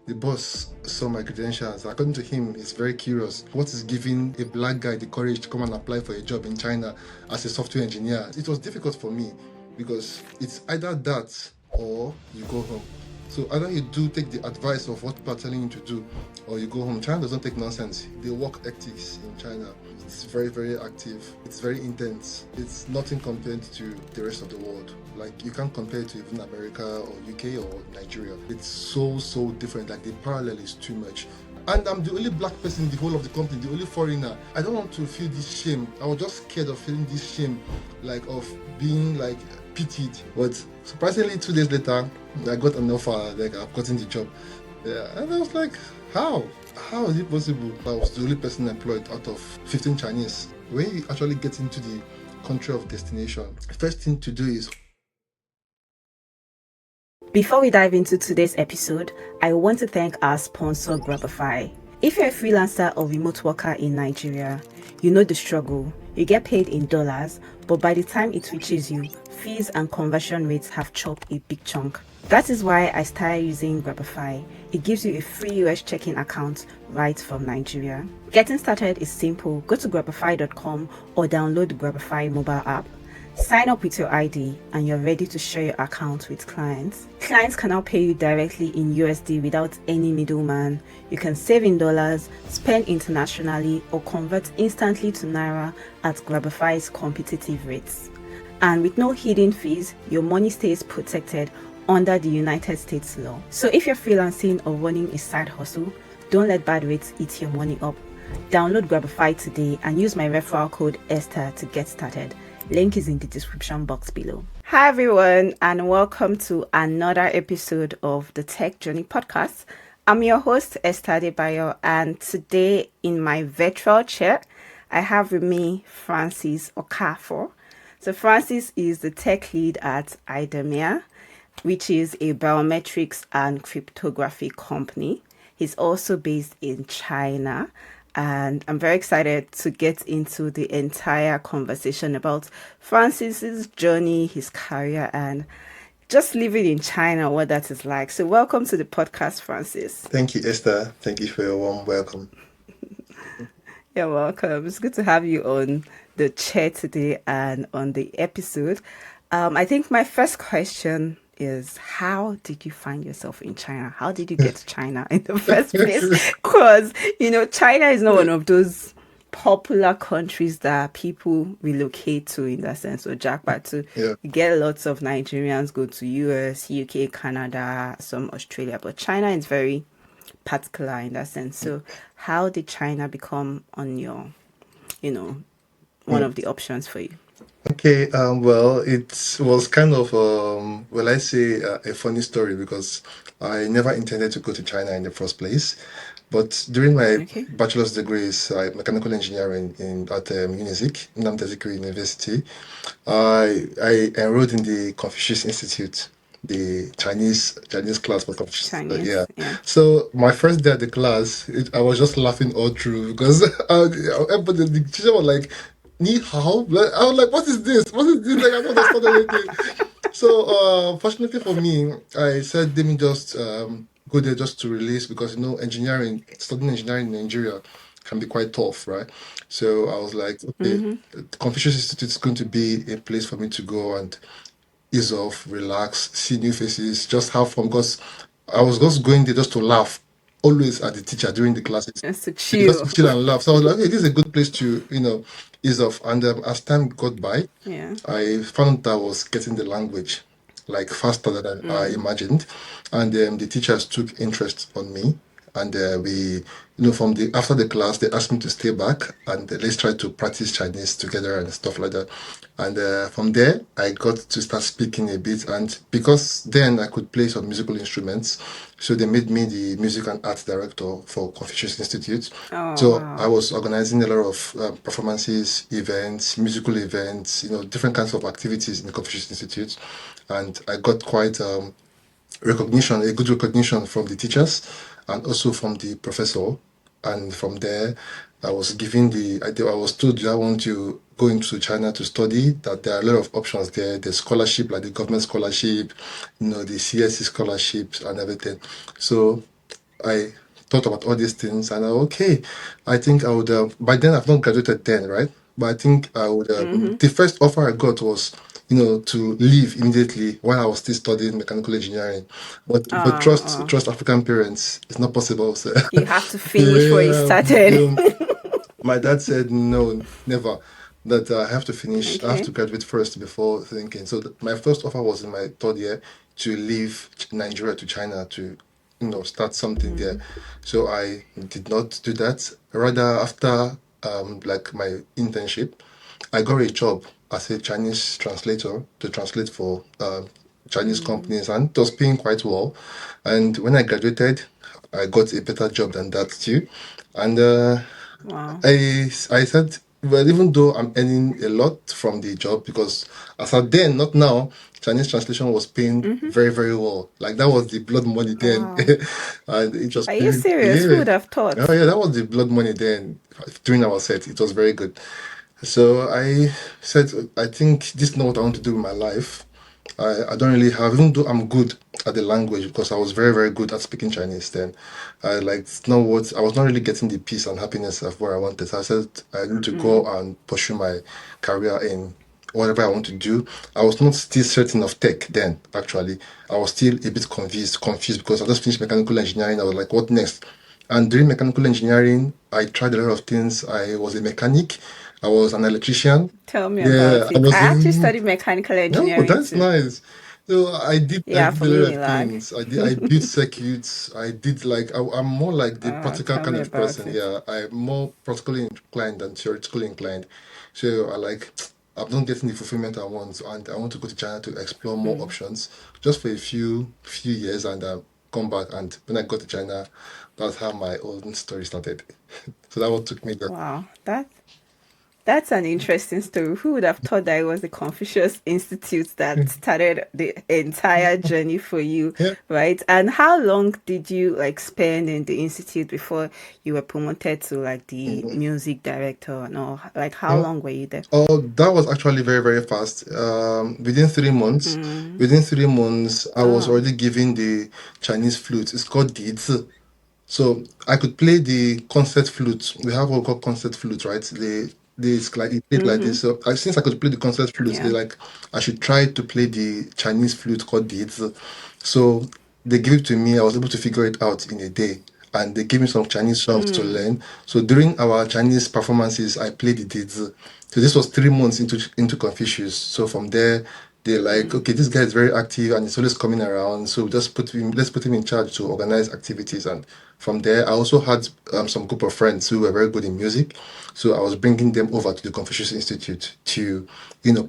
The boss saw my credentials. According to him, he's very curious. What is giving a black guy the courage to come and apply for a job in China as a software engineer? It was difficult for me because it's either that or you go home. So either you do take the advice of what people are telling you to do, or you go home. China doesn't take nonsense. The work ethics in China, it's very, very active. It's very intense. It's nothing compared to the rest of the world. Like, you can't compare it to even America or UK or Nigeria. It's so different. Like, the parallel is too much. And I'm the only black person in the whole of the company, the only foreigner. I don't want to feel this shame. I was just scared of feeling this shame, like of being like pitied. But surprisingly, 2 days later, I got an offer, like I've gotten the job. Yeah, and I was like, how? How is it possible? I was the only person employed out of 15 Chinese. When you actually get into the country of destination, first thing to do is... Before we dive into today's episode, I want to thank our sponsor, Grabify. If you're a freelancer or remote worker in Nigeria, you know the struggle. You get paid in dollars, but by the time it reaches you, fees and conversion rates have chopped a big chunk. That is why I started using Grabify. It gives you a free US checking account right from Nigeria. Getting started is simple. Go to grabify.com or download the Grabify mobile app. Sign up with your ID and you're ready to share your account with clients. Clients can now pay you directly in USD without any middleman. You can save in dollars, spend internationally, or convert instantly to Naira at Grabify's competitive rates. And with no hidden fees, your money stays protected under the United States law. So if you're freelancing or running a side hustle, don't let bad rates eat your money up. Download Grabify today and use my referral code Esther to get started. Link is in the description box below. Hi everyone, and welcome to another episode of the Tech Journey podcast. I'm your host Esther Debayo, and today in my virtual chair, I have with me Francis Okafor. So Francis is the tech lead at IDEMIA, which is a biometrics and cryptography company. He's also based in China. And I'm very excited to get into the entire conversation about Francis's journey, his career, and just living in China, what that is like. So welcome to the podcast, Francis. Thank you, Esther. Thank you for your warm welcome. You're welcome. It's good to have you on the chair today and on the episode. I think my first question is, how did you find yourself in China? How did you get to China in the first place? Because, China is not one of those popular countries that people relocate to in that sense, or jackpot to. Yeah. You get lots of Nigerians go to US, UK, Canada, some Australia, but China is very particular in that sense. So how did China become on your, one of the options for you? Okay, well, it was kind of, a funny story because I never intended to go to China in the first place. But during my bachelor's degrees, mechanical engineering at UNIZIK, Nnamdi Azikiwe University, I enrolled in the Confucius Institute, the Chinese class for Confucius. Yeah. So my first day at the class, I was just laughing all through because everybody, the teacher was like, Ni hao? I was like, what is this? What is this? Like, I don't understand anything. So, fortunately for me, I said, let me just go there just to release because, studying engineering in Nigeria can be quite tough, right? So I was like, okay, the Confucius Institute is going to be a place for me to go and ease off, relax, see new faces, just have fun because I was just going there just to laugh. Always at the teacher during the classes. Just to chill. Just to chill and laugh. So I was like, okay, this is a good place to, ease off. And as time got by, I found that I was getting the language like faster than I imagined. And the teachers took interest on me. And we, after the class, they asked me to stay back and let's try to practice Chinese together and stuff like that. And from there, I got to start speaking a bit. And because then I could play some musical instruments, so they made me the music and arts director for Confucius Institute. I was organizing a lot of performances, events, musical events, different kinds of activities in the Confucius Institute. And I got quite a good recognition from the teachers and also from the professor. And from there, I was given I was told, I want to go into China to study, that there are a lot of options there. The scholarship, like the government scholarship, the CSC scholarships and everything. So I thought about all these things, and okay, I think I would. By then, I've not graduated then, right? But I think I would. The first offer I got was, to leave immediately while I was still studying mechanical engineering. But trust African parents, it's not possible. So You have to finish where you yeah, started. my dad said no, never. That I have to finish. I have Okay. to graduate first before thinking. So my first offer was in my third year to leave Nigeria to China to, start something there. So I did not do that. Rather, after like my internship, I got a job as a Chinese translator to translate for Chinese companies, and it was paying quite well. And when I graduated, I got a better job than that too. And Wow. I said, well, even though I'm earning a lot from the job, because as at then, not now, Chinese translation was paying very, very well. Like that was the blood money then. Wow. And it was Are you paying, serious? Who yeah. would have Oh thought? yeah, that was the blood money then during our set. It was very good. So I said, I think this is not what I want to do with my life. I don't really have, even though I'm good at the language, because I was very, very good at speaking Chinese then. It's not what I was not really getting the peace and happiness of where I wanted. So I said I need to go and pursue my career in whatever I want to do. I was not still certain of tech then, actually. I was still a bit confused because I just finished mechanical engineering. I was like, what next? And during mechanical engineering, I tried a lot of things. I was a mechanic. I was an electrician. Tell me Yeah, about I it. I was actually in. studied mechanical No, engineering that's too. nice. So I Yeah, did for a lot of Unilag. things. I built circuits. I did like I'm more like the practical Tell kind me of about person. it. Yeah, I'm more practically inclined than theoretically inclined. So I'm not getting the fulfillment I want, and I want to go to China to explore more options, just for a few years, and come back. And when I got to China, that's how my own story started. So that what took me there. Wow, that's an interesting story. Who would have thought that it was the Confucius Institute that started the entire journey for you, Yeah. right? And how long did you like spend in the institute before you were promoted to like the Mhm. music director and all? Like how Yeah. long were you there? Oh, that was actually very, very fast. Within 3 months, I was Oh, already given the Chinese flute. It's called dizi. So I could play the concert flute. We have what we call concert flute, right? it's like it played like this. So since I could play the concert flute, they yeah. like I should try to play the Chinese flute called dizi. So they gave it to me. I was able to figure it out in a day. And they gave me some Chinese songs to learn. So during our Chinese performances, I played the dizi. So this was 3 months into Confucius. So from there, they're like, okay, this guy is very active and he's always coming around. So let's put him in charge to organize activities. And from there, I also had some group of friends who were very good in music. So I was bringing them over to the Confucius Institute to,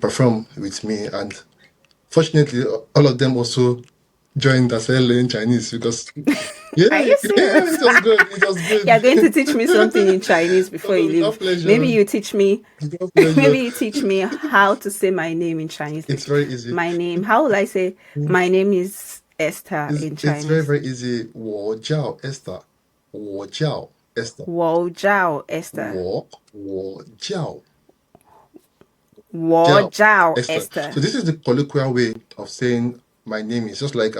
perform with me. And fortunately, all of them also joined as well learning Chinese because, yeah, Are you yeah, serious? it was good. It was good. You're going to teach me something in Chinese before Oh, you without leave. Maybe pleasure. you teach me. Without pleasure. Maybe you teach me how to say my name in Chinese. It's Like very easy. my name. How will I say my name is Esther in It's very, Chinese? very easy. 我叫 Esther. 我叫 Esther. Wo Zhao Esther. 我叫 Wo Jiao Zhao Esther. Esther. So this is the colloquial way of saying my name. Is just like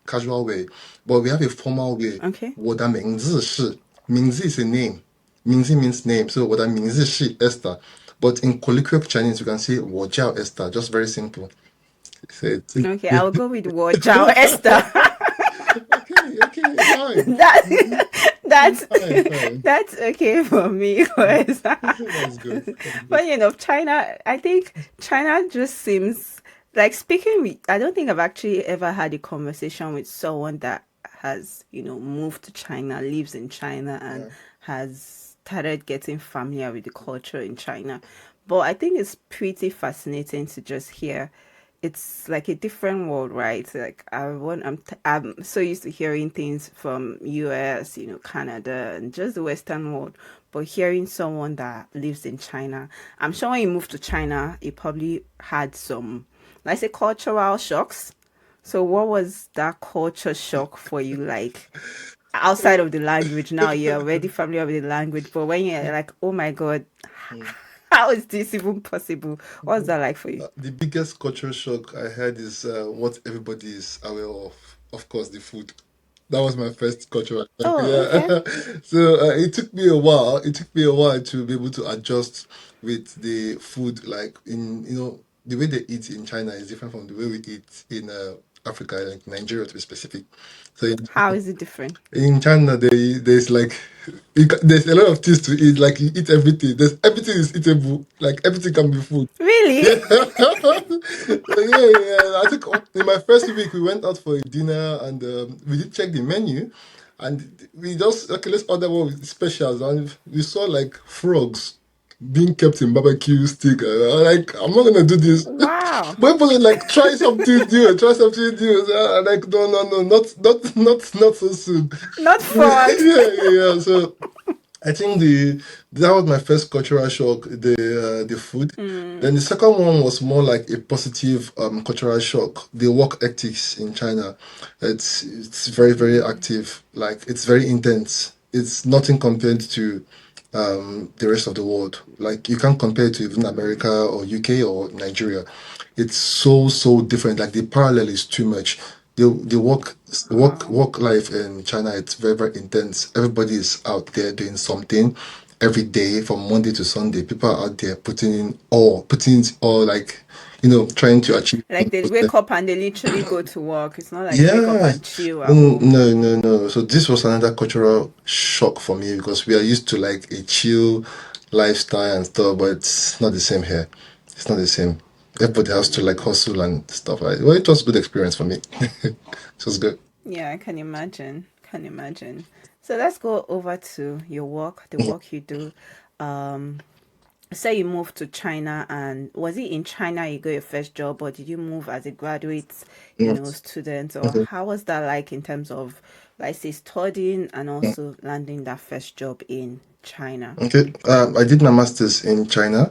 casual way, but we have a formal way. Okay. 我的名字是名字 is a name. 名字 means name. So 我的名字是 Esther. But in colloquial Chinese, you can say 我叫 Esther. Just very simple. So Okay, I'll go with Wo Zhao Esther. okay, fine. That's Fine, fine. that's okay for me. 'Cause That's good. That's good. but China, I think China just seems like speaking with, I don't think I've actually ever had a conversation with someone that has, moved to China, lives in China, and Yeah. has started getting familiar with the culture in China. But I think it's pretty fascinating to just hear. It's like a different world, right? Like I'm so used to hearing things from US, Canada, and just the Western world. But hearing someone that lives in China, I'm sure when you moved to China, you probably had some, let's say, cultural shocks. So what was that culture shock for you like? Outside of the language, now you're already familiar with the language, but when you're like, oh my God, Mm. how is this even possible? What's that like for you? The biggest cultural shock I had is what everybody is aware of. Of course, the food. That was my first cultural shock. Oh, okay. Yeah. So it took me a while. It took me a while to be able to adjust with the food. Like the way they eat in China is different from the way we eat in Africa, like Nigeria to be specific. So How is it different? in China, there's like there's a lot of things to eat. Like you eat everything. There's everything is eatable. Like everything can be food. Really? Yeah, yeah. I think in my first week we went out for a dinner and we did check the menu, and we just okay, let's order one with specials, and we saw like frogs being kept in barbecue stick. Like I'm not gonna do this. Wow. But people are like try something new. So, like no, not so soon. Not Yeah, frog. yeah. So I think the that was my first cultural shock, the food. Then the second one was more like a positive cultural shock. The work ethics in China, it's very very active. Like it's very intense. It's nothing compared to the rest of the world. Like you can't compare it to even America or UK or Nigeria. It's so different. Like the parallel is too much. The Wow. work life in China, it's very very intense. Everybody is out there doing something every day from Monday to Sunday. People are out there putting it all, like trying to achieve. Like they wake up and they literally go to work. It's not like wake up Yeah. and chill at home. No. So this was another cultural shock for me because we are used to like a chill lifestyle and stuff, but it's not the same here. It's not the same. Everybody has to like hustle and stuff like. Well, it was a good experience for me. It was good. Yeah, I can imagine. Can imagine. So let's go over to your work, the work you do. Um, Say you moved to China, and was it in China you got your first job, or did you move as a graduate, Mm. student, or Okay. how was that like in terms of, like, say, studying and also landing that first job in China? Okay. I did my masters in China.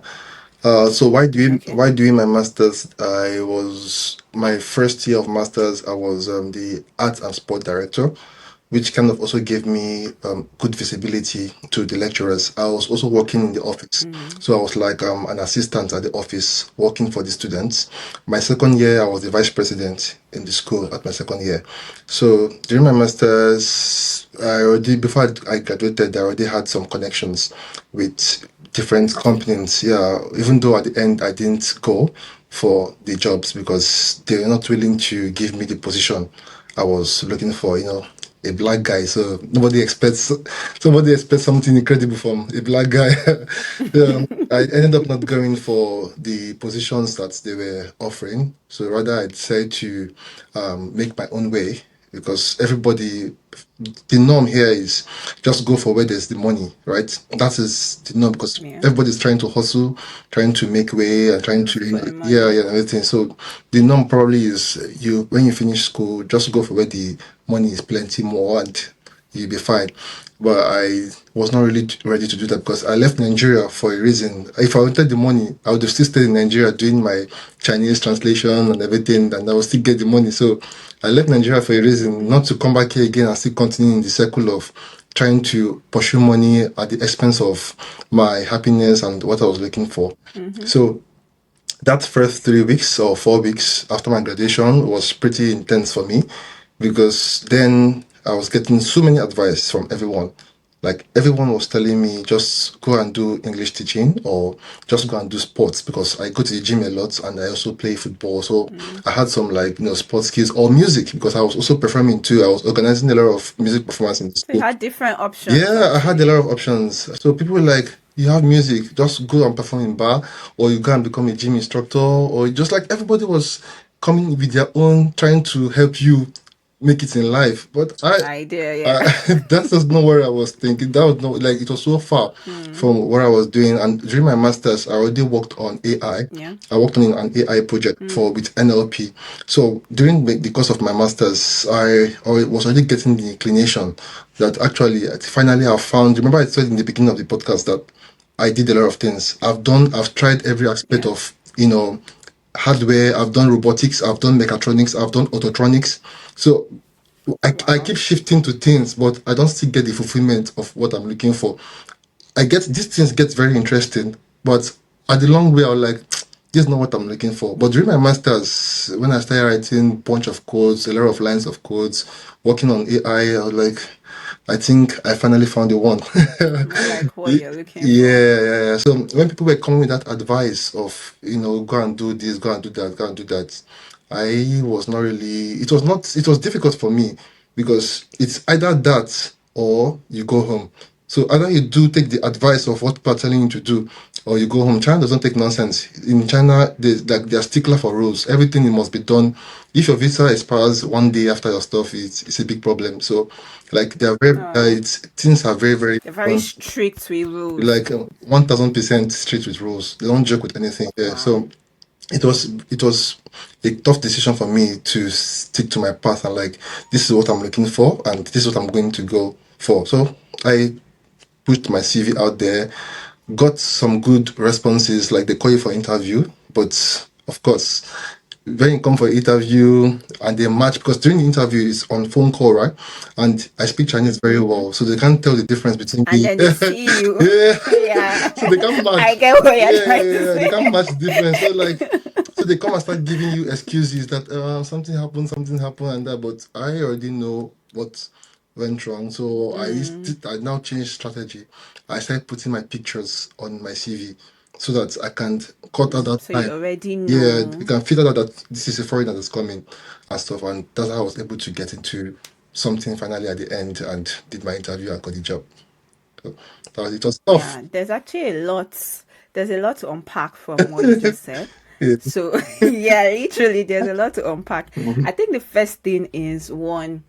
So Okay. why doing my masters? I was my first year of masters. I was the art and sport director, which kind of also gave me good visibility to the lecturers. I was also working in the office, Mm, so I was like an assistant at the office working for the students. My second year, I was the vice president in the school at my second year. So during my masters, I already before I graduated, I already had some connections with different companies. Yeah, even though at the end I didn't go for the jobs because they were not willing to give me the position I was looking for. A black guy, so somebody expects something incredible from a black guy. I ended up not going for the positions that they were offering. So rather, I decided to make my own way because the norm here is just go for where there's the money, right? That is the norm because yeah, everybody's trying to hustle, trying to make way, and trying to, for the yeah, money. yeah, and everything. So the norm probably is you when you finish school, just go for where the money is plenty more and you'll be fine. But I was not really ready to do that because I left Nigeria for a reason. If I wanted the money, I would have still stayed in Nigeria doing my Chinese translation and everything, and I would still get the money. So I left Nigeria for a reason, not to come back here again and still continue in the circle of trying to pursue money at the expense of my happiness and what I was looking for. Mm-hmm. So that first 3 weeks or 4 weeks after my graduation was pretty intense for me because then I was getting so many advice from everyone. Like everyone was telling me just go and do English teaching or just go and do sports because I go to the gym a lot and I also play football. So Mm. I had some like sports skills or music because I was also performing too. I was organizing a lot of music performance in the So you school. had different options Yeah, I had a actually. lot of options. So people were like, you have music, just go and perform in bar, or you go and become a gym instructor, or just like everybody was coming with their own, trying to help you make it in life. But Idea, yeah. that was not where I was thinking. That was not like it was so far Mm. from what I was doing. And during my masters, I already worked on AI. Yeah. I worked on an AI project for Mm. with NLP. So during the course of my masters, I was already getting the inclination that actually, finally, I found. Remember, I said in the beginning of the podcast that I did a lot of things. I've tried every aspect Yeah. of hardware. I've done robotics. I've done mechatronics. I've done autotronics. So I Wow. keep shifting to things, but I don't still get the fulfillment of what I'm looking for. I get these things get very interesting, but at the long way, I'm like, this is not what I'm looking for. But during my master's, when I started writing a bunch of codes, a lot of lines of codes, working on AI, was like, I think I finally found the one. More like what Yeah, you're looking for. yeah, yeah. So when people were coming with that advice of, go and do this, go and do that, go and do that, I was not really, it was difficult for me because it's either that or you go home. So either you do take the advice of what people are telling you to do, or you go home. China doesn't take nonsense. In China, they're stickler for rules. Everything must be done. If your visa expires one day after your stuff, it's a big problem. So, like they're very, Oh, things are very, very they're very strict with rules. like 1000% strict with rules. They don't joke with anything there. Wow. So it was a tough decision for me to stick to my path and like this is what I'm looking for and this is what I'm going to go for. So I put my CV out there, got some good responses, like they call you for interview, but of course, when you come for interview and they match, because during the interview it's on phone call, right? And I speak Chinese very Mm-hmm. well, so they can't tell the difference between And me. then they see you. Yeah, Yeah. so they can't I match. get what you're Yeah, trying yeah, to yeah, they can't match the difference. So say. like, so they come and start giving you excuses that something happened, and that. But I already know what went wrong. So Mm. I now changed strategy. I started putting my pictures on my CV so that I can cut out that So you time. already Yeah, you know. can figure out that this is a foreigner that's coming and stuff. And that's how I was able to get into something finally at the end and did my interview and got the job. So it was tough. Yeah, there's actually a lot. There's a lot to unpack from what you just said. Yeah. So yeah, literally, there's a lot to unpack. Mhm. I think the first thing is one,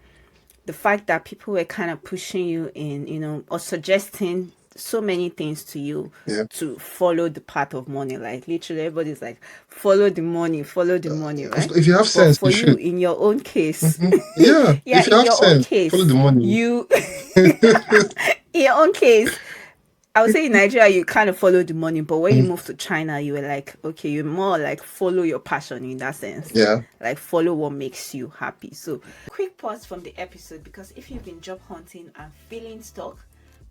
the fact that people were kind of pushing you in, or suggesting so many things to you Yeah. to follow the path of money. Like literally, everybody's like, follow the money, right? If you have But sense, for you you, should. in your own case, Yeah, yeah, if you in have your own sense, follow the case, money. you, in your own case, I would say in Nigeria you kind of follow the money, but when you Mm. move to China, you were like, okay, you more like follow your passion in that sense. Yeah. Like follow what makes you happy. So quick pause from the episode because if you've been job hunting and feeling stuck,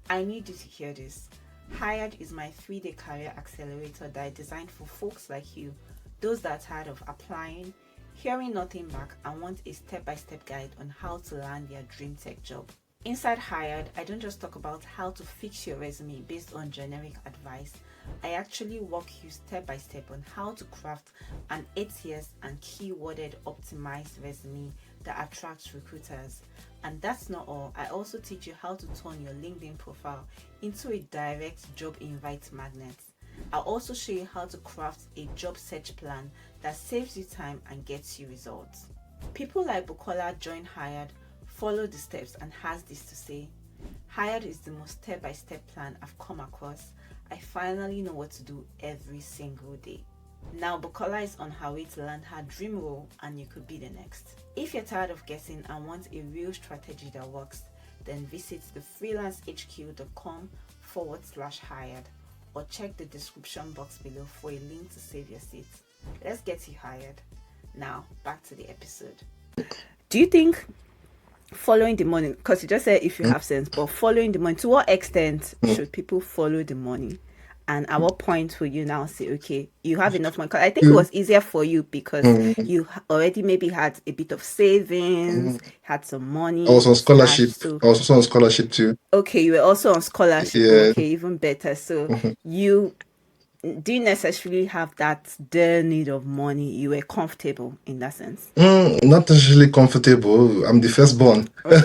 I need you to hear this. Hired is my 3-day career accelerator that I designed for folks like you, those that are tired of applying, hearing nothing back, and want a step-by-step guide on how to land their dream tech job. Inside Hired, I don't just talk about how to fix your resume based on generic advice. I actually walk you step by step on how to craft an ATS and keyworded optimized resume that attracts recruiters. And that's not all. I also teach you how to turn your LinkedIn profile into a direct job invite magnet. I'll also show you how to craft a job search plan that saves you time and gets you results. People like Bukola join Hired, follow the steps, and has this to say: Hired is the most step-by-step plan I've come across. I finally know what to do every single day. Now Bukola is on her way to land her dream role, and you could be the next. If you're tired of guessing and want a real strategy that works, then visit thefreelancehq.com/hired or check the description box below for a link to save your seat. Let's get you hired. Now, back to the episode. Do you think following the money, because you just said if you Mm. have sense, but following the money, to what extent should people follow the money? And at what point will you now say, okay, you have enough money? Because I think it Mm. was easier for you because Mm. you already maybe had a bit of savings, Mm. had some I was money on stashed. scholarship. So I was also on scholarship too. okay, you were also on scholarship. Yeah. Okay, even better. So Mhm. you didn't necessarily have that dire need of money. You were comfortable in that sense. Not necessarily comfortable. I'm the firstborn. Okay.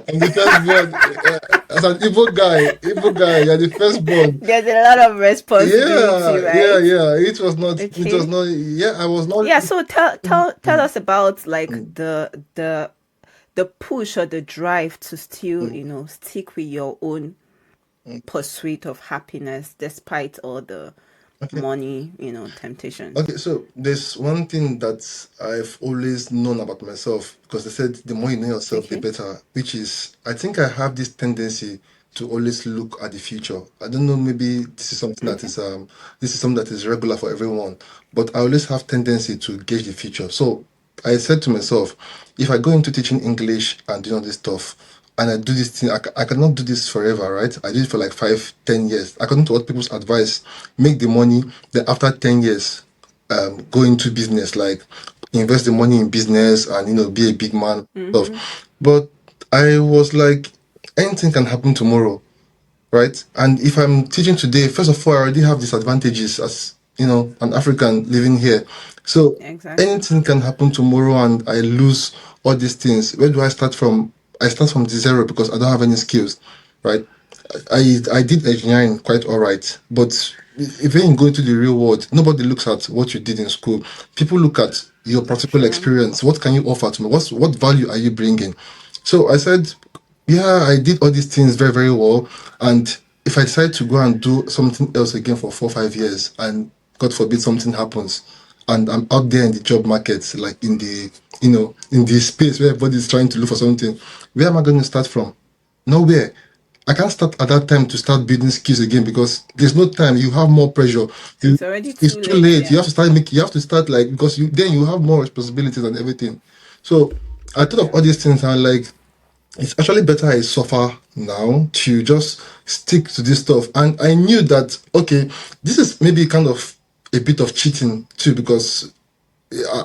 I'm the firstborn. As an Igbo guy, you're the firstborn. There's a lot of responsibility, Yeah, yeah, right? yeah. It was Okay. not, yeah, I was not. Yeah, so tell Mm, us about like mm, the push or the drive to still, mm, stick with your own mm. pursuit of happiness despite all the Okay. money, temptations. Okay, so there's one thing that I've always known about myself because they said the more you know yourself, the Okay. better, which is I think I have this tendency to always look at the future. I don't know, maybe Okay. this is something that is regular for everyone, but I always have tendency to gauge the future. So I said to myself, if I go into teaching English and doing all this stuff, and I do this thing. I cannot do this forever, right? I did it for like 5, 10 years. According to what people's advice, make the money. Then after 10 years, go into business, like invest the money in business, and be a big man. Stuff. But I was like, anything can happen tomorrow, right? And if I'm teaching today, first of all, I already have disadvantages as an African living here. So Exactly. anything can happen tomorrow, and I lose all these things. Where do I start from? I start from the zero because I don't have any skills, right? I did engineering quite all right, but if you go into the real world, nobody looks at what you did in school. People look at your practical True. experience. What can you offer to me? What value are you bringing? So I said, yeah, I did all these things very, very well. And if I decide to go and do something else again for 4 or 5 years, and God forbid something happens, and I'm out there in the job market, like in the in the space where everybody's trying to look for something, where am I going to start from? Nowhere. I can't start at that time to start building skills again because there's no time. You have more pressure. It's already It's too too late. late. You Yeah. have to start making. You have to start like because you have more responsibilities and everything. So I thought of all these things and like it's actually better I suffer now to just stick to this stuff. And I knew that okay, this is maybe kind of a bit of cheating too because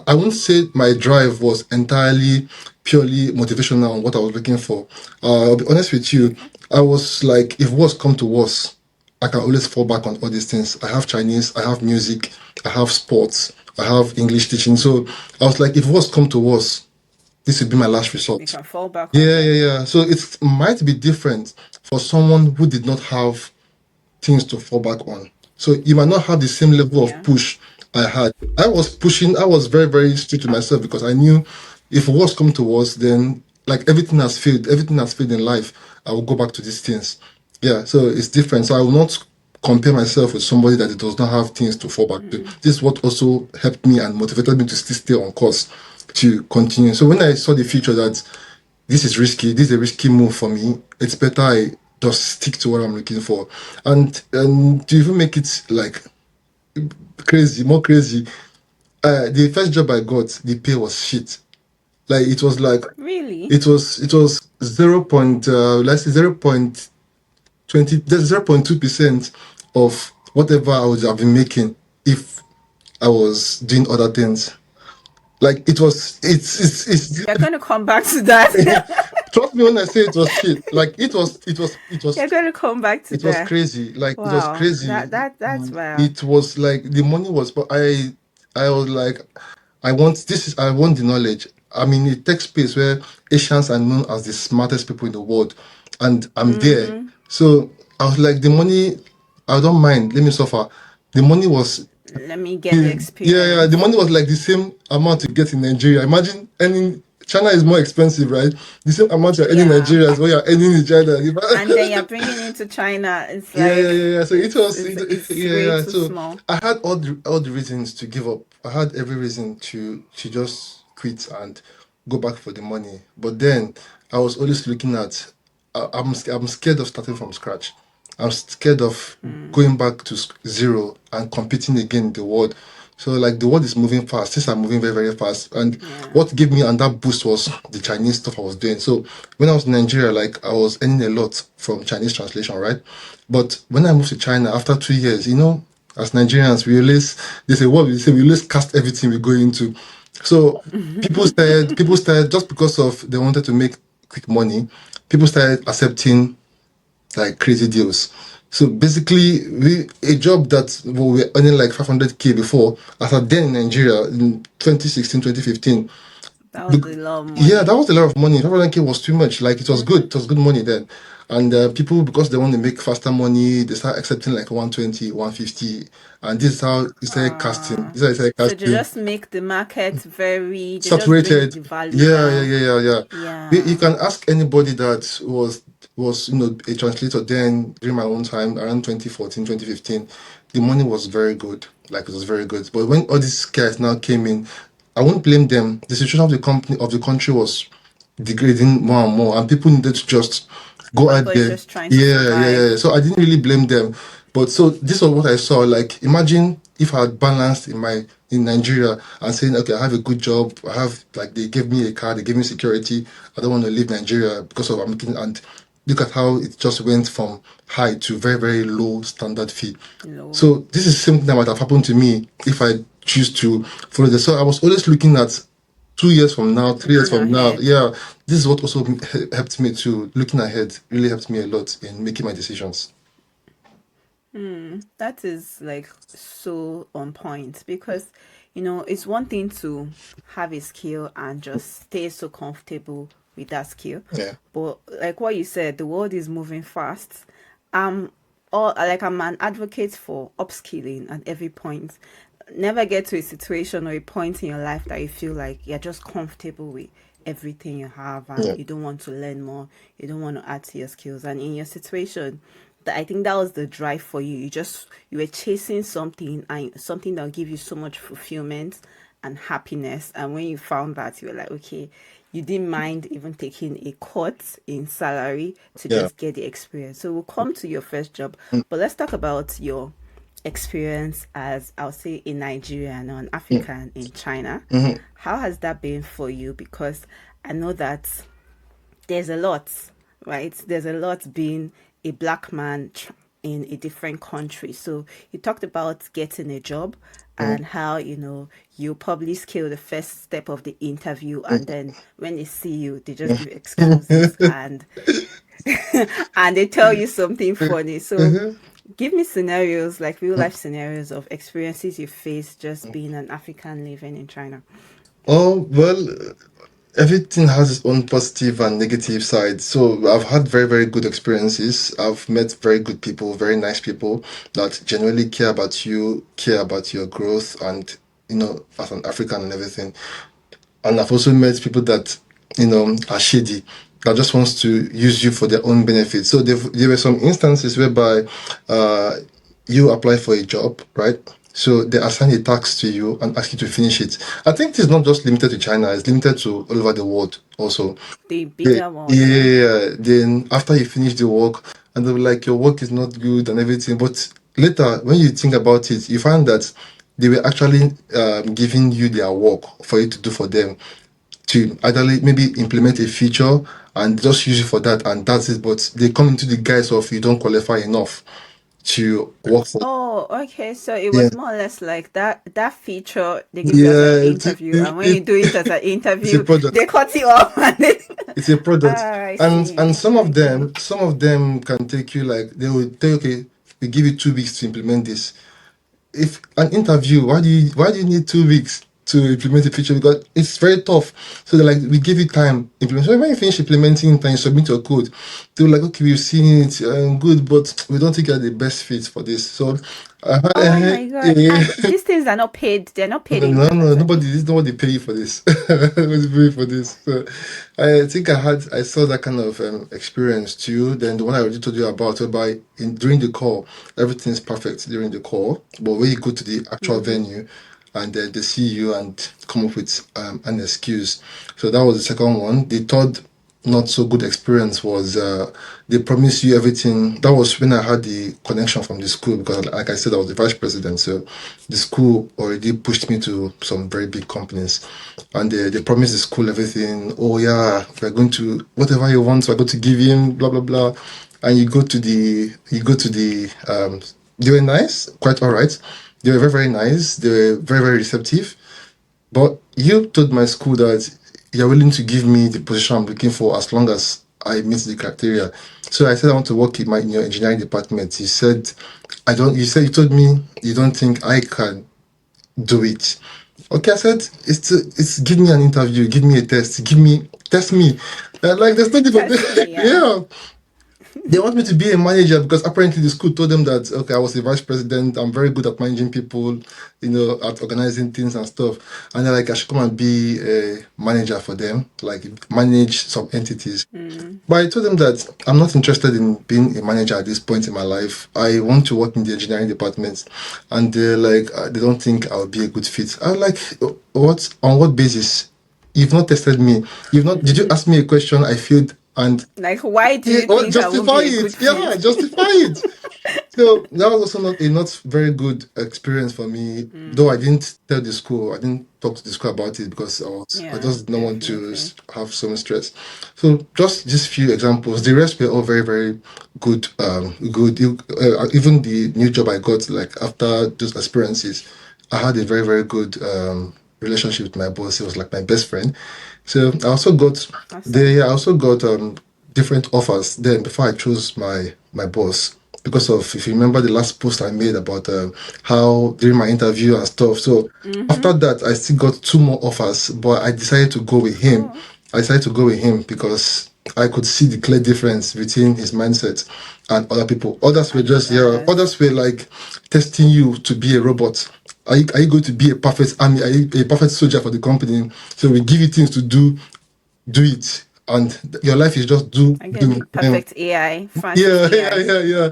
I won't say my drive was entirely purely motivational on what I was looking for. I'll be honest with you. I was like, if worse come to worse, I can always fall back on all these things. I have Chinese, I have music, I have sports, I have English teaching. So I was like, if worse come to worse, this would be my last You resort. can fall back on Yeah, them. yeah, yeah. So it might be different for someone who did not have things to fall back on. So you might not have the same level of Yeah. push I had. I was pushing, I was very, very strict to myself because I knew if worse come to worse, then like everything has failed in life, I will go back to these things. Yeah, so it's different. So I will not compare myself with somebody that does not have things to fall back to. This is what also helped me and motivated me to still stay on course to continue. So when I saw the future that this is risky, this is a risky move for me, it's better I just stick to what I'm looking for. And to even make it like crazy, more crazy, the first job I got, the pay was shit. Like it was like Really? it was 0. Let's say 0.20, there's 0.2% of whatever I would have been making if I was doing other things. Like it's You're going to come back to that. trust me when I say it was shit. Like it was You're going to come back to it was that. crazy. Like it was Wow. crazy. That's wild. It was like the money was, but I was like, I want the knowledge. I mean, it takes place where Asians are known as the smartest people in the world, and I'm there. So I was like, the money, I don't mind. Let me suffer. The money was Let me get the yeah, the experience. money was like the same amount you get in Nigeria. Imagine earning China is more expensive, right? The same amount you're earning in Yeah. Nigeria is what you're earning in China. And then you're bringing it to China. It's Yeah, like yeah, yeah, yeah. So it was, it's yeah, way yeah. too So small. I had all the reasons to give up. I had every reason to just quit and go back for the money. But then I was always looking at. I'm scared of starting from scratch. I'm scared of going back to zero and competing again in the world. So like the world is moving fast. Things are moving very, very fast. And Yeah. what gave me and that boost was the Chinese stuff I was doing. So when I was in Nigeria, like I was earning a lot from Chinese translation, right? But when I moved to China after 2 years, as Nigerians, they say what we say, we always cast everything we go into. So people started just because of they wanted to make quick money, people started accepting like crazy deals. So basically, a job that we were earning like 500K before, as at then in Nigeria in 2016, 2015. That was a lot of Yeah, that money. was a lot of money. 500K was too much. Like it was good. It was good money then. And people, because they want to make faster money, they start accepting like 120, 150. And this is how it started casting. This is how it started So they casting. just make the market they just bring Saturated. the value Yeah, yeah, down. yeah, yeah, yeah. You Yeah. can ask anybody that was a translator then during my own time around 2014, 2015. The money was very good. Like it was very good. But when all these guys now came in, I won't blame them. The situation of the country was degrading more and more, and people needed to just go out Everybody's there. just trying to Yeah, yeah, yeah, survive. yeah. So I didn't really blame them. But so this was what I saw. Like imagine if I had balanced in Nigeria and saying, okay, I have a good job, I have like they gave me a car, they gave me security, I don't want to leave Nigeria because of I'm looking and look at how it just went from high to very, very low standard fee. No. So this is something that might have happened to me if I choose to follow this. So I was always looking at 2 years from now, 3 years from now. Yeah, this is what also helped me to looking ahead. Really helped me a lot in making my decisions. That is like so on point because it's one thing to have a skill and just stay so comfortable with that skill. Yeah. But like what you said, the world is moving fast. I'm an advocate for upskilling at every point. Never get to a situation or a point in your life that you feel like you're just comfortable with everything you have and Yeah. you don't want to learn more, you don't want to add to your skills. And in your situation, that I think that was the drive for you. You were chasing something and something that will give you so much fulfillment and happiness. And when you found that, you were like, okay, you didn't mind even taking a cut in salary to Yeah. just get the experience. So we'll come to your first job, but let's talk about your experience as, I'll say, a Nigerian or an African in China. How has that been for you? Because I know that there's a lot, right? There's a lot being a black man in a different country. So you talked about getting a job and how, you probably scale the first step of the interview, and then when they see you, they just give excuses and and they tell you something funny. So give me scenarios, like real life scenarios of experiences you faced just being an African living in China. Oh, well, everything has its own positive and negative side. So I've had very, very good experiences. I've met very good people, very nice people that genuinely care about you, care about your growth, and as an African and everything. And I've also met people that are shady, that just wants to use you for their own benefit. So there were some instances whereby you apply for a job, right? So they assign a task to you and ask you to finish it. I think it's not just limited to China, it's limited to all over the world also. The Yeah, bigger one, yeah. yeah. Then after you finish the work, and they'll be like, your work is not good and everything. But later, when you think about it, you find that they were actually giving you their work for you to do for them, to either maybe implement a feature and just use it for that, and that's it. But they come into the guise of you don't qualify enough to work for. Oh, okay. So it Yeah, was more or less like that feature they give you as an yeah. interview, and when you do it as an It's a interview, product. they cut you off and then It's a product, ah, I and see. some of Okay. them can take you like they will tell you, okay, we give you 2 weeks to implement this. If an interview, why do you need 2 weeks to implement a feature? Because it's very tough. So they're like, we give you time implement. So when you finish implementing it and you submit your code, they're like, okay, we've seen it, good, but we don't think you're the best fit for this. So Oh my God. yeah. And these things are not paid. They're not paid in No, no, dollars, nobody. Abby. This is not what they pay you for this. Nobody pay you for this. So, I think I saw that kind of experience too. Then the one I already told you about, whereby during the call, everything is perfect during the call, but when you go to the actual venue, and they see you and come up with an excuse. So that was the second one. The third not so good experience was they promised you everything. That was when I had the connection from the school because, like I said, I was the vice president. So the school already pushed me to some very big companies, and they promised the school everything. Oh yeah, we're going to whatever you want, we're going to give him blah blah blah. And they were nice, quite all right. They were very very nice. They were very very receptive. But you told my school that you're willing to give me the position I'm looking for as long as I meet the criteria. So I said I want to work in your engineering department. You said I don't. You told me you don't think I can do it. Okay, I said it's give me an interview, give me a test, test me. Like there's nothing for Test me, yeah. yeah. They want me to be a manager because apparently the school told them that okay, I was a vice president. I'm very good at managing people, at organizing things and stuff. And they're like, I should come and be a manager for them, like manage some entities. But I told them that I'm not interested in being a manager at this point in my life. I want to work in the engineering department, and they're like, they don't think I'll be a good fit. I'm like, what? On what basis? You've not tested me. You've not. Did you ask me a question? I failed and Like, why do yeah, you well, think I won't justify be a good it. Yeah, fit? justify it. So that was also not a not very good experience for me. Though I didn't tell the school, I didn't talk to the school about it because I Yeah, just did not want to definitely. have so much stress. So just these few examples. The rest were all very very good. Good. Even the new job I got, like after those experiences, I had a very very good relationship with my boss. He was like my best friend. So I also got Awesome. I also got different offers then before I chose my boss because of, if you remember the last post I made about how during my interview and stuff. So Mm-hmm. after that, I still got two more offers, but I decided to go with him. Oh, I decided to go with him because I could see the clear difference between his mindset and other people. Others were and the just, yeah, others. others were like testing you to be a robot. Are you going to be a perfect army? Are you a perfect soldier for the company? So we give you things to do it, and your life is just I'm gonna do. be perfect AI, Francis Yeah, yeah, AI. yeah, yeah.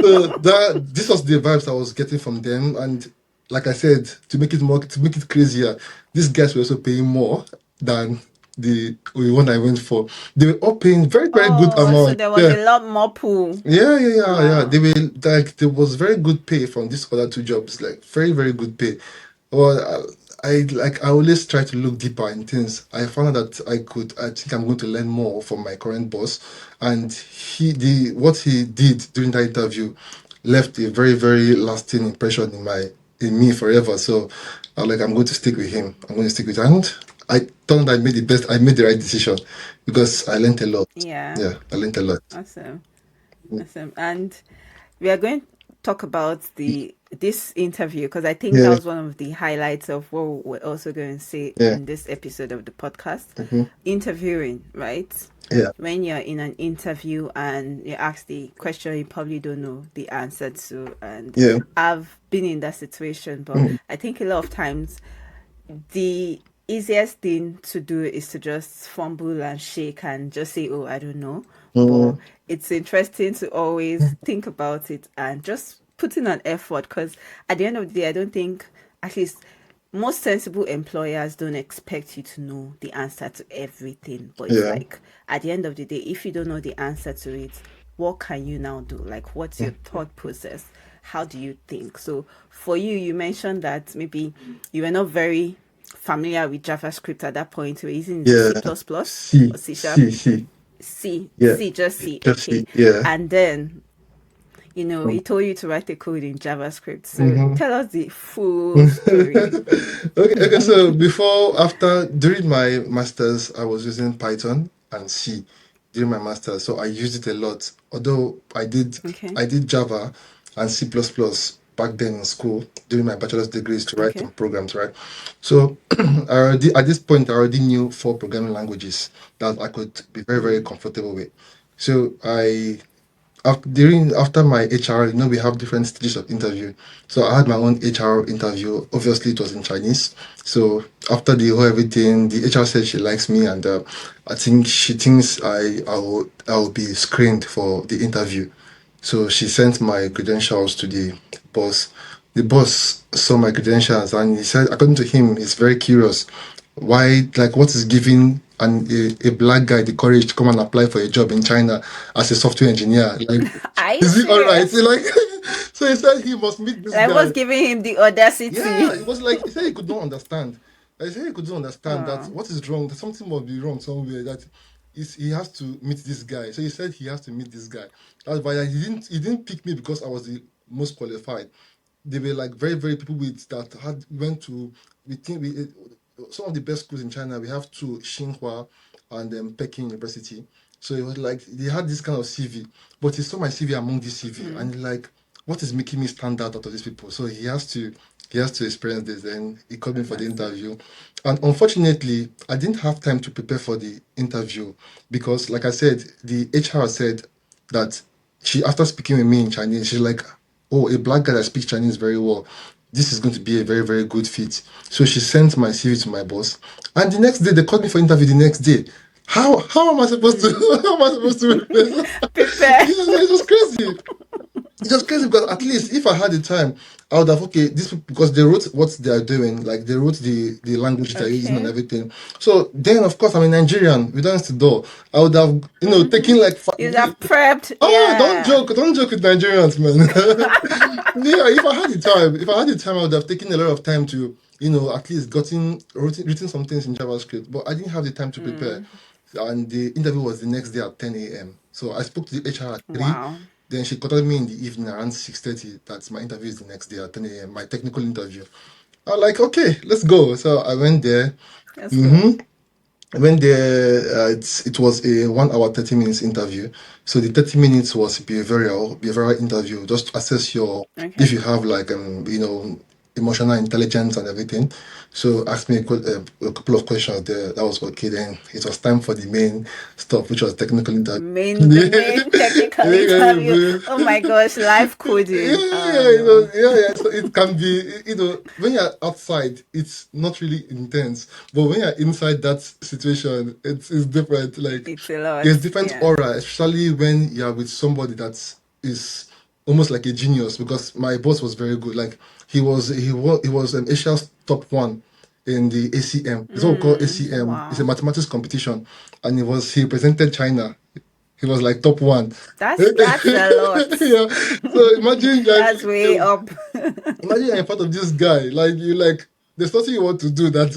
So that this was the vibes I was getting from them, and like I said, to make it crazier, these guys were also paying more than the one I went for. They were all paying very, very good Oh, so amount. there was Yeah, a lot more pool. yeah, yeah, yeah, yeah. They Wow. were like, there was very good pay from these other two jobs, like very, very good pay. Well, I always try to look deeper in things. I found out that I think I'm going to learn more from my current boss, and what he did during that interview left a very, very lasting impression in me forever. So, I'm going to stick with him. I'm going to stick with him. And I thought I made the right decision because I learned a lot. Yeah. Yeah, I learned a lot. Awesome. Awesome. And we are going to talk about the this interview because I think that Yeah, was one of the highlights of what we're also going to say yeah, in this episode of the podcast. hmm Interviewing, right? yeah, When you're in an interview and you ask the question you probably don't know the answer to, and yeah, I've been in that situation, but mm, I think a lot of times the easiest thing to do is to just fumble and shake and just say, "Oh, I don't know." But mm, it's interesting to always think about it and just put in an effort because at the end of the day, I don't think, at least most sensible employers don't expect you to know the answer to everything. But it's yeah. like at the end of the day, if you don't know the answer to it, what can you now do? Like, what's your thought process? How do you think? So for you, you mentioned that maybe you were not very familiar with JavaScript at that point. You were using the Yeah. C plus plus C, or C sharp. C. Yeah. C, just C. Just Okay. C. Yeah. And then, Mm. he told you to write a code in JavaScript. So Mm-hmm. tell us the full story. Okay. So during my masters, I was using Python and C during my masters. So I used it a lot. Although Okay. I did Java and C++ back then in school during my bachelor's degrees to write Okay. some programs, right? So at this point, I already knew four programming languages that I could be very, very comfortable with. So after my HR, we have different stages of interview. So I had my own HR interview. Obviously, it was in Chinese. So after the whole everything, the HR said she likes me, and I think she thinks I will be screened for the interview. So she sent my credentials to the boss. The boss saw my credentials and he said, according to him, he's very curious. Why, like, what is giving a black guy the courage to come and apply for a job in China as a software engineer? Like, Are you is it all right? serious? Like, so he said he must meet this Like, what's guy. giving him the Yeah, audacity? it was like he said he could not understand. I said he could not understand that Oh, what is wrong, that something must be wrong somewhere, that he has to meet this guy. So he said he has to meet this guy. That's why he didn't pick me because I was the most qualified. They were like very, very people with that had went to we think we some of the best schools in China. We have two, Xinhua and Peking University. So it was like they had this kind of CV, but he saw my CV among this CV, and like, what is making me stand out of these people? So he has to experience this. And he called me for the understood. interview, and unfortunately, I didn't have time to prepare for the interview because, like I said, the HR said that she after speaking with me in Chinese, she's like, "Oh, a black guy that speaks Chinese very well. This is going to be a very, very good fit." So she sent my CV to my boss, and the next day they called me for interview. The next day, how am I supposed to how am I supposed to prepare? Prepare. Yeah, it was crazy. It's just crazy because at least if I had the time, I would have okay this because they wrote what they are doing, like they wrote the language they're using and Okay. everything. So then of course I'm a Nigerian, we don't the door. I would have taken like You'd have prepped, oh yeah. don't joke with Nigerians, man. Yeah, if I had the time, I would have taken a lot of time to at least written some things in JavaScript, but I didn't have the time to prepare. And the interview was the next day at 10 a.m. So I spoke to the HR at 3. Wow. Then she contacted me in the evening around 6:30. That's my interview is the next day at 10 a.m. My technical interview. I was like, okay, let's go. So I went there. Let's go. I went there. It was a 1 hour 30 minutes interview. So the 30 minutes was behavioral interview, just to assess Okay. if you have like emotional intelligence and everything. So asked me a couple of questions there. That was okay. Then it was time for the main stuff, which was technical interview. The main technical interview. Oh my gosh, live coding. Oh no. So it can be, when you're outside, it's not really intense, but when you're inside that situation, it's different. Like It's a lot. there's different Yeah. aura, especially when you're with somebody that is almost like a genius. Because my boss was very good. Like he was an Asia's top one in the ACM. It's what we call ACM. It's a Wow. mathematics competition, and he represented China. He was like top one. That's a lot. Yeah. So imagine That's way up. you're in front of this guy. Like there's nothing you want to do that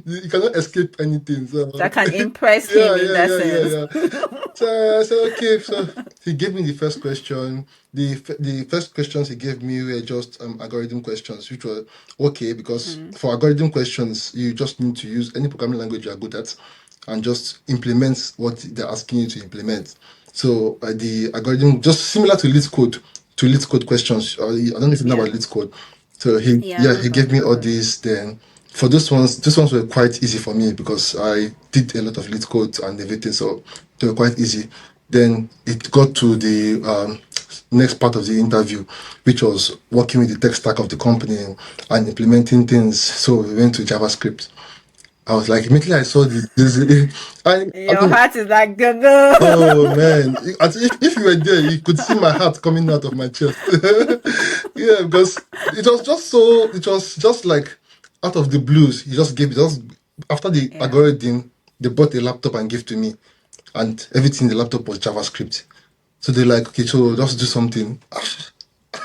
you cannot escape anything. So That can impress yeah, him in yeah, that yeah, yeah, sense. yeah. So I said okay. So he gave me the first question. The first questions he gave me were just algorithm questions, which were okay because for algorithm questions you just need to use any programming language you are good at and just implement what they're asking you to implement. So the algorithm just similar to lead code questions. I don't know if you know Yeah. about lead code. So he Yeah, I yeah know he about gave me lead all code. these. Then for these ones were quite easy for me because I did a lot of lead code and everything, so they were quite easy. Then it got to the next part of the interview, which was working with the tech stack of the company and implementing things. So we went to JavaScript. I was like, immediately I saw this I Your mean, heart is like go go. oh man, if you were there, you could see my heart coming out of my chest. Yeah, because it was just like out of the blues. He just after the Yeah. algorithm, they bought a laptop and gave to me, and everything in the laptop was JavaScript. So they're like, okay, so just do something.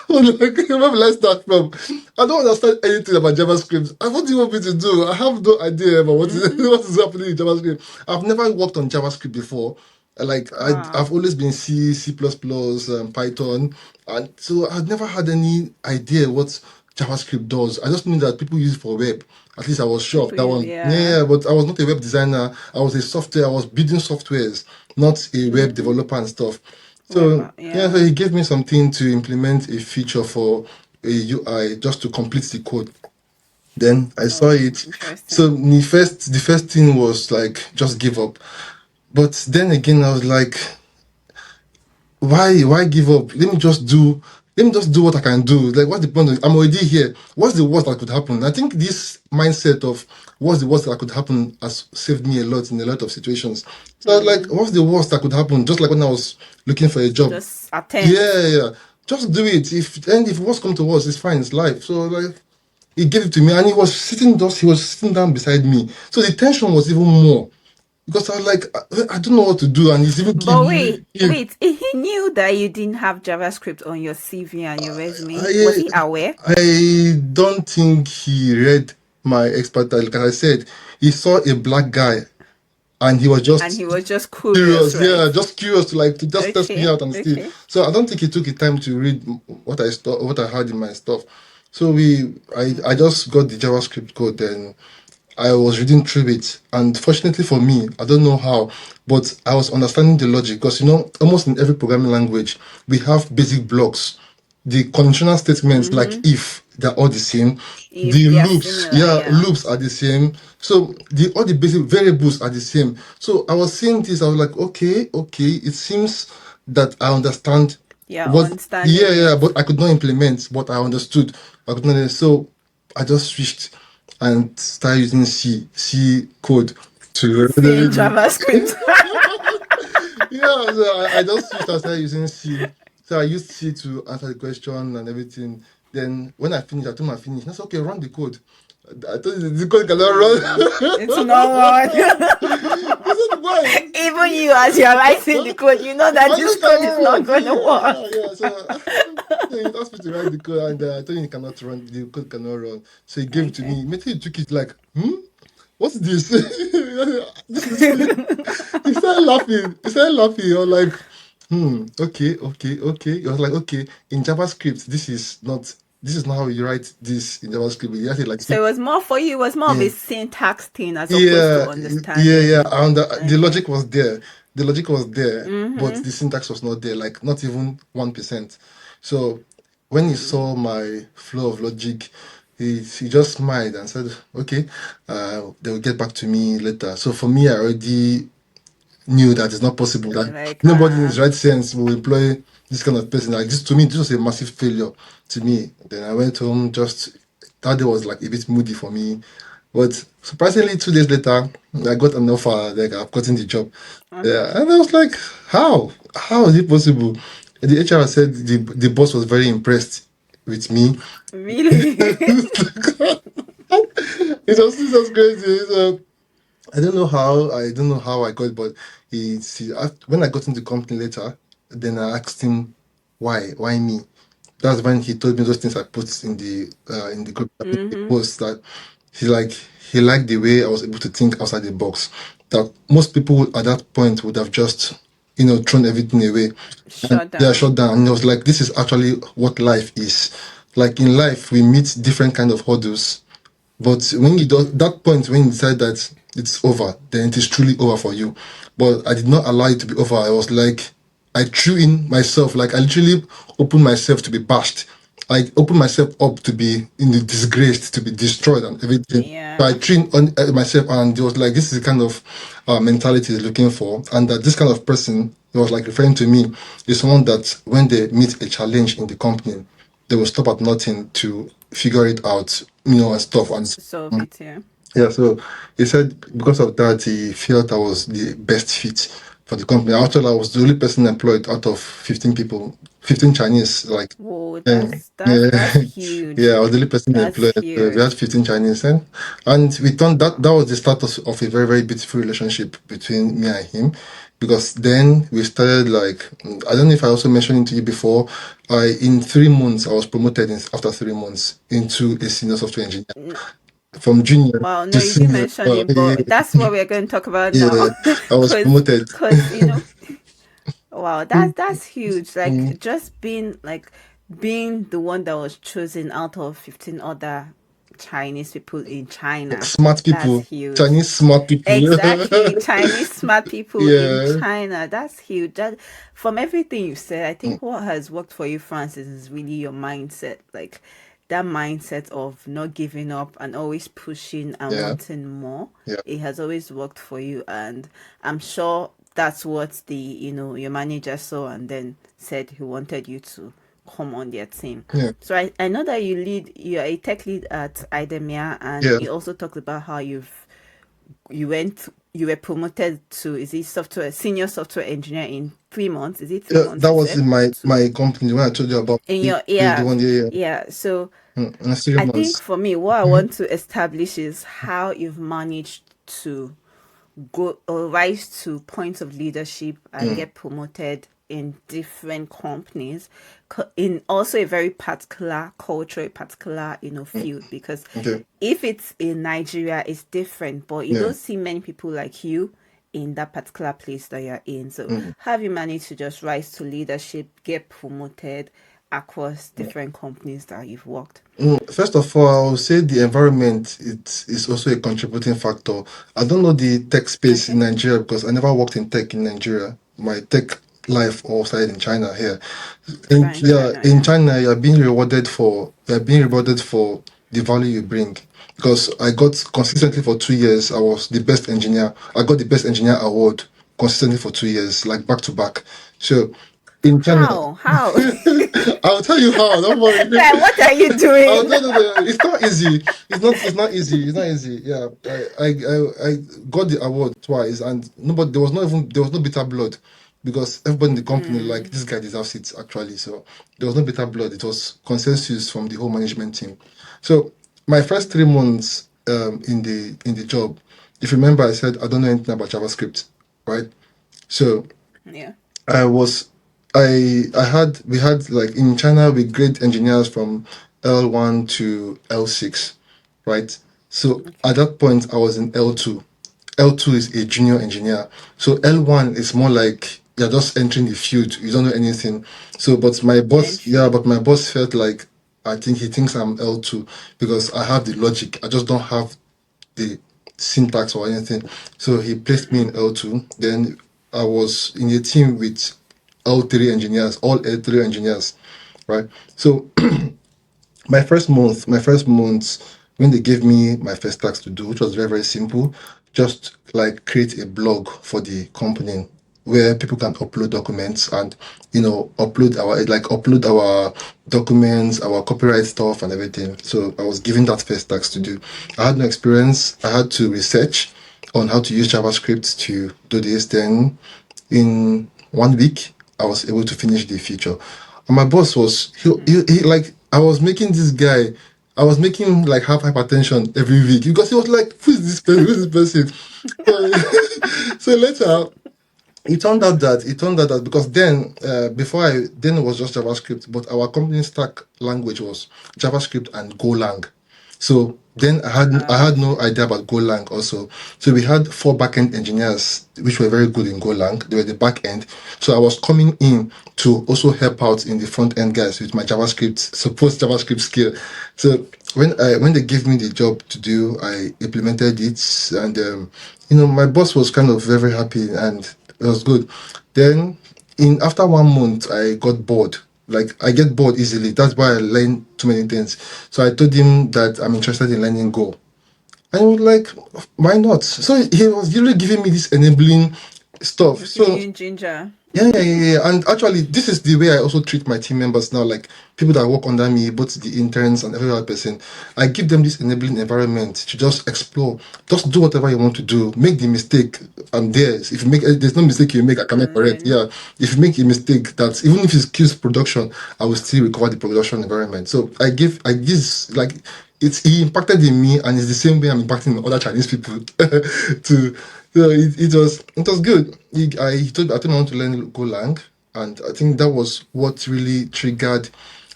I'm like, where will I start from? I don't understand anything about JavaScript. What do you want me to do? I have no idea about what is happening in JavaScript. I've never worked on JavaScript before. Like Wow. I've always been C, Python, and so I've never had any idea what JavaScript does. I just knew that people use it for web. At least I was sure of People that use one. yeah. Yeah, but I was not a web designer. I was building softwares, not a web developer and stuff. So yeah, so Yeah. he gave me something to implement a feature for a UI just to complete the code. Then I saw Oh, it. So interesting. the first thing was like just give up. But then again, I was like, why give up? Let me just do what I can do. Like what's the point I'm already here. What's the worst that could happen? I think this mindset of what's the worst that could happen has saved me a lot in a lot of situations. So I was like, what's the worst that could happen? Just like when I was looking for a job. Just attempt. Yeah, yeah. Just do it. If worst come to worst, it's fine, it's life. So like he gave it to me and he was sitting down beside me. So the tension was even more. Because I was like, I don't know what to do, and he's even But giving me. he knew that you didn't have JavaScript on your CV and your resume. Was I he aware? I don't think he read my expertise. Like I said, he saw a black guy and he was And just he was just curious, curious. right? Yeah, just curious to just test me Okay, out and see. okay. So I don't think he took the time to read what I had in my stuff. So I just got the JavaScript code and I was reading through it, and fortunately for me, I don't know how, but I was understanding the logic because almost in every programming language, we have basic blocks. The conditional statements like if they're all the same. If The they are loops, similar, yeah, yeah. loops are the same. So all the basic variables are the same. So I was seeing this, I was like, okay, it seems that I understand Yeah, what, understanding yeah, yeah, it. but I could not implement what I understood. I could not, so I just switched and started using C code to See in JavaScript. yeah, so I just switched and started using C. So I used C to answer the question and everything. Then when I finished, I told him I finished. I said, okay, run the code. I told you the code cannot run. It's not He said, why? even you as you're writing the code, you know that I this just code is cannot not run. going to work. Yeah. So he asked me to write the code, and I told him he cannot run. The code cannot run. So he gave it to me. Immediately he took it like, what's this? This is he started laughing. He started laughing. I was like, okay. He was like, okay, in JavaScript, this is not how you write this in JavaScript. You have to like So it was more for you, it was more of Yeah. a syntax thing as opposed to understanding. Yeah. And the logic was there. The logic was there, but the syntax was not there, like not even 1%. So when he saw my flow of logic, he just smiled and said, okay, they will get back to me later. So for me, I already knew that it's not possible, that Like, nobody in his right sense will employ this kind of person. Like this, to me, this was a massive failure to me. Then I went home, just that day was like a bit moody for me. But surprisingly, 2 days later, I got an offer, like I've gotten the job. Yeah, and I was like, how? How is it possible? The HR said the boss was very impressed with me. really? It was crazy. So I don't know how I got, but when I got into the company later, then I asked him why me. That's when he told me those things I put in the group post, that he liked the way I was able to think outside the box. That most people at that point would have just thrown everything away. Shut Yeah, down. shut down. And it was like, this is actually what life is. Like in life, we meet different kind of hurdles. But when you do that point, when you decide that it's over, then it is truly over for you. But I did not allow it to be over. I was like, I threw in myself, like I literally opened myself to be bashed. I opened myself up to be disgraced, to be destroyed and everything. Yeah. So I trained on myself, and it was like, this is the kind of mentality he's looking for, and that this kind of person, he was like referring to me, is someone that when they meet a challenge in the company, they will stop at nothing to figure it out, and stuff. And So it, yeah. yeah, so he said because of that, he felt I was the best fit for the company. Actually, I was the only person employed out of 15 people, 15 Chinese. Like, Whoa, yeah, that's huge. yeah, I was the only person That's employed. So we had 15 Chinese, and we turned that was the start of a very, very beautiful relationship between me and him. Because then we started, like, I don't know if I also mentioned it to you before. In 3 months, I was promoted after 3 months into a senior software engineer. From junior Wow, no, to you didn't senior. mention it, but that's what we're going to talk about now. I was promoted. Because wow, that's huge. Like just being the one that was chosen out of 15 other Chinese people in China. Smart people. That's huge. Chinese smart people. Exactly. Chinese smart people Yeah. in China. That's huge. That from everything you said, I think what has worked for you, Francis, is really your mindset. Like that mindset of not giving up and always pushing and Yeah. wanting more. Yeah. It has always worked for you, and I'm sure that's what your manager saw and then said he wanted you to come on their team. Yeah. So I know that you're a tech lead at IDEMIA, and Yeah. you also talked about how you were promoted to, is it senior software engineer in 3 months? Is it 3 months? That you was said? in my company when I told you about In your the one. Yeah. yeah. So In 3 I months. think for me, what I want to establish is how you've managed to go or rise to points of leadership and get promoted in different companies in also a very particular culture, a particular field. Because Okay. if it's in Nigeria, it's different, but you don't see many people like you in that particular place that you're in. So how have you managed to just rise to leadership, get promoted across different companies that you've worked? First of all, I would say the environment is also a contributing factor. I don't know the tech space in Nigeria because I never worked in tech in Nigeria. My tech life all started in China here. In China, you're being rewarded for the value you bring. Because I got consistently for 2 years, I was the best engineer. I got the best engineer award consistently for 2 years, like back to back. So in China, How? I'll tell you how. Don't worry. Like, what are you doing? Oh, no. It's not easy. It's not easy. Yeah. I got the award twice, and nobody. There was no bitter blood because everybody in the company like this guy deserves it actually. So there was no better blood. It was consensus from the whole management team. So my first 3 months in the job, if you remember, I said I don't know anything about JavaScript, right? So Yeah. I was we had like in China we grade engineers from L1 to L6, right? So at that point I was in L2. L2 is a junior engineer. So L1 is more like you're just entering the field. You don't know anything. So but my boss, yeah, Entry. but my boss felt like I think he thinks I'm L2 because I have the logic. I just don't have the syntax or anything. So he placed me in L2. Then I was in a team with L3 engineers, all L3 engineers, right? So my first month, when they gave me my first task to do, which was very, very simple, just like create a blog for the company where people can upload documents and upload our documents, our copyright stuff and everything. So I was given that first task to do. I had no experience. I had to research on how to use JavaScript to do this. Then in 1 week, I was able to finish the feature. And my boss was he like I was making this guy, I was making him like have hypertension every week because he was like, who is this person? Who is this person? So, so later it turned out that because then then it was just JavaScript, but our company stack language was JavaScript and Golang. So then I had no idea about Golang also. So we had 4 backend engineers which were very good in Golang. They were the back end. So I was coming in to also help out in the front end guys with my JavaScript, supposed JavaScript skill. So when they gave me the job to do, I implemented it, and my boss was kind of very, very happy, and it was good. Then in after 1 month, I got bored. Like I get bored easily. That's why I learn too many things. So I told him that I'm interested in learning Go. And he was like, why not? So he was really giving me this enabling stuff. Was giving So you ginger. yeah. And actually, this is the way I also treat my team members now, like people that work under me, both the interns and every other person. I give them this enabling environment to just explore, just do whatever you want to do. Make the mistake, I'm there. If you make, there's no mistake you make, I cannot correct. Learn. Yeah, if you make a mistake, that even if it kills production, I will still recover the production environment. So I give like he impacted in me, and it's the same way I'm impacting other Chinese people to so it was good. I told him I want to learn Golang, and I think that was what really triggered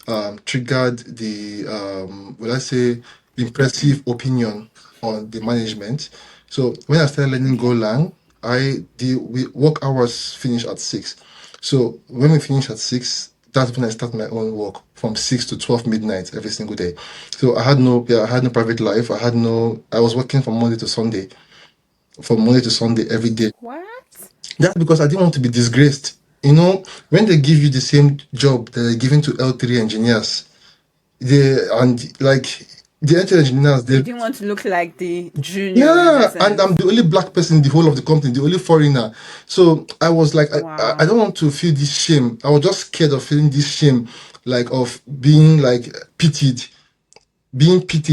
the will I say impressive opinion on the management. So when I started learning Golang, the work hours finish at 6. So when we finish at 6, that's when I start my own work from 6 to 12 midnight every single day. So I had no private life. I was working from Monday to Sunday every day. What? That's because I didn't want to be disgraced. When they give you the same job that they're giving to L3 engineers, the L3 engineers, You didn't want to look like the junior in yeah, and I'm essence. the only black person in the whole of the company, the only foreigner. So I was like, I Wow. don't want to feel this shame. I was just scared of feeling this shame, like of being like pitied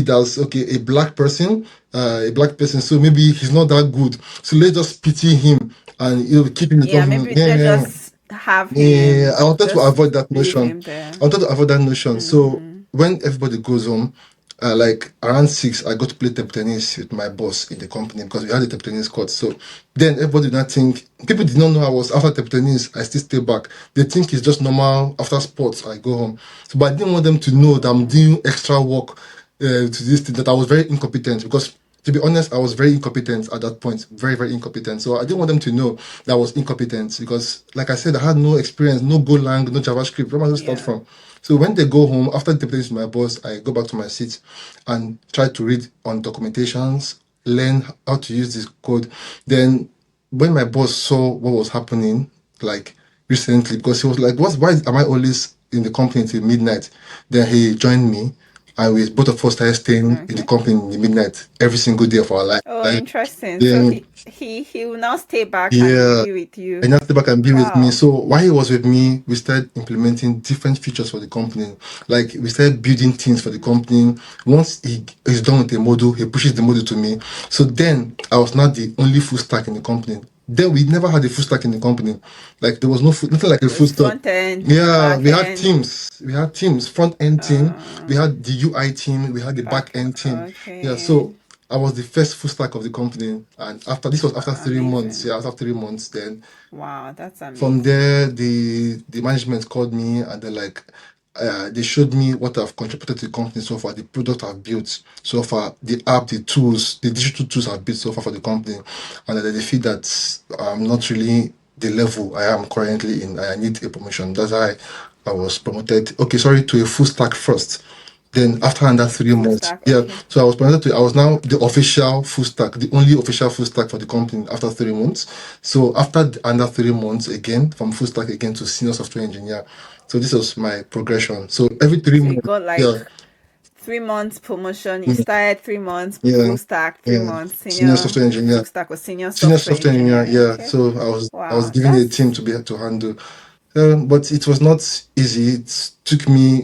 as okay a black person, so maybe he's not that good, so let's just pity him and keep him in the Yeah, company. maybe let's Yeah, just have yeah, I him. wanted to Just avoid that leave notion. him there. I wanted to avoid that notion. So when everybody goes home, like around 6, I got to play table tennis with my boss in the company because we had a table tennis court. So then everybody did not think, people did not know I was after table tennis. I still stay back. They think it's just normal after sports. I go home. So, but I didn't want them to know that I'm doing extra work to this thing, that I was very incompetent because. To be honest, I was very incompetent at that point, very, very incompetent. So I didn't want them to know that I was incompetent because, like I said, I had no experience, no Golang, no JavaScript. Where am I going to start Yeah. from? So when they go home, after the place with my boss, I go back to my seat and try to read on documentations, learn how to use this code. Then when my boss saw what was happening, like recently, because he was like, why am I always in the company till midnight? Then he joined me, and we both of us started staying in the Okay. company in the midnight every single day of our life. Oh, interesting. So Then he will now stay back and yeah, be with you. and after back and be with me. Wow. So while he was with me, we started implementing different features for the company. Like we started building things for the company. Once he is done with the module, he pushes the module to me. So then I was not the only full stack in the company. Then we never had a full stack in the company. Like there was nothing like a It full was stack. front end, Yeah, back we had end. teams. We had teams, front end team. We Uh, had the UI team. We had the back back. end team. Yeah, Okay. so I was the first full stack of the company, and after this was after 3 months. Amazing. Yeah, after 3 months, then Wow, that's from amazing. there, the management called me and they're like, they showed me what I've contributed to the company so far, the product I've built so far, the app, the tools, the digital tools I've built so far for the company, and then they feel that I'm not really the level I am currently in. I need a promotion. That's why I was promoted. Okay, sorry, to a full stack first. Then after another three Full months, stack. yeah. Okay. So I was promoted to. I was now the official full stack, the only official full stack for the company after 3 months. So after another 3 months, again from full stack again to senior software engineer. So this was my progression. So every three So you months, got yeah, like 3 months promotion. You mm, started 3 months yeah, full stack, three yeah. months Senior senior software engineer, full stack or senior senior software software engineer, engineer. yeah. Okay. So I was Wow, given a team that's to handle. But it was not easy.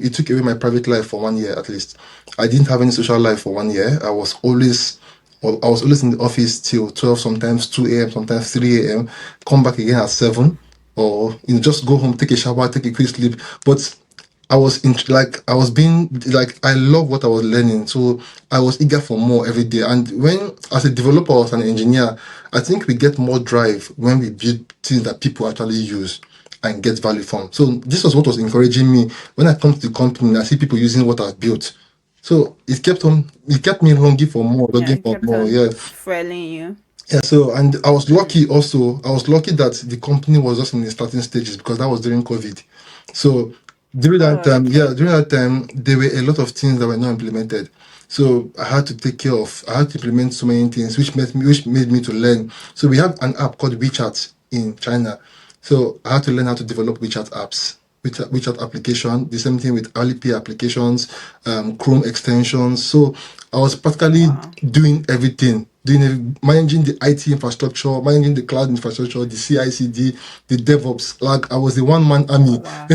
It took away my private life for 1 year at least. I didn't have any social life for 1 year. I was always in the office till 12, sometimes 2 a.m., sometimes 3 a.m., come back again at 7, or just go home, take a shower, take a quick sleep. But I was being like, I love what I was learning, so I was eager for more every day. And when, as a developer or as an engineer, I think we get more drive when we build things that people actually use and get value from. So this was what was encouraging me when I come to the company and I see people using what I've built. So it kept me hungry for more, yeah. looking It for kept more. on Yeah. fueling you. Yeah, so and I was lucky also. I was lucky that the company was just in the starting stages because that was during COVID. So during that Oh, time, yeah, okay. during that time, there were a lot of things that were not implemented. So I had to implement so many things, which made me to learn. So we have an app called WeChat in China. So I had to learn how to develop WeChat apps, WeChat application. The same thing with Alipay applications, Chrome extensions. So I was practically Wow. doing everything, managing the IT infrastructure, managing the cloud infrastructure, the CI/CD, the DevOps. Like I was a one-man Oh, army. wow.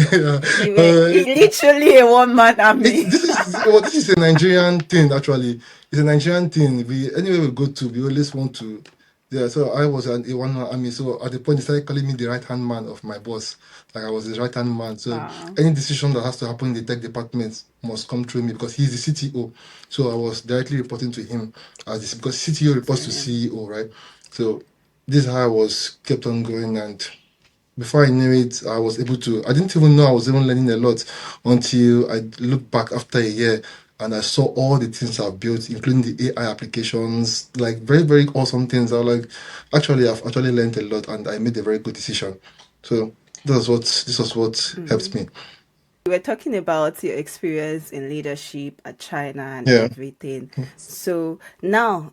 You were uh, literally a one man army. this is a Nigerian thing actually. It's a Nigerian thing. We anywhere we go to, we always want to. Yeah, so I was a one-man army. So at the point, they started calling me the right-hand man of my boss. Like I was his right-hand man. So Wow. any decision that has to happen in the tech department must come through me because he's the CTO. So I was directly reporting to him because CTO reports to Brilliant. CEO, right? So this is how I was kept on going, and before I knew it, I was able to. I didn't even know I was even learning a lot until I looked back after a year and I saw all the things I've built, including the AI applications, like very, very awesome things. I was like, actually, I've actually learned a lot and I made a very good decision. So this was what helped me. We were talking about your experience in leadership at China and Yeah. everything. So now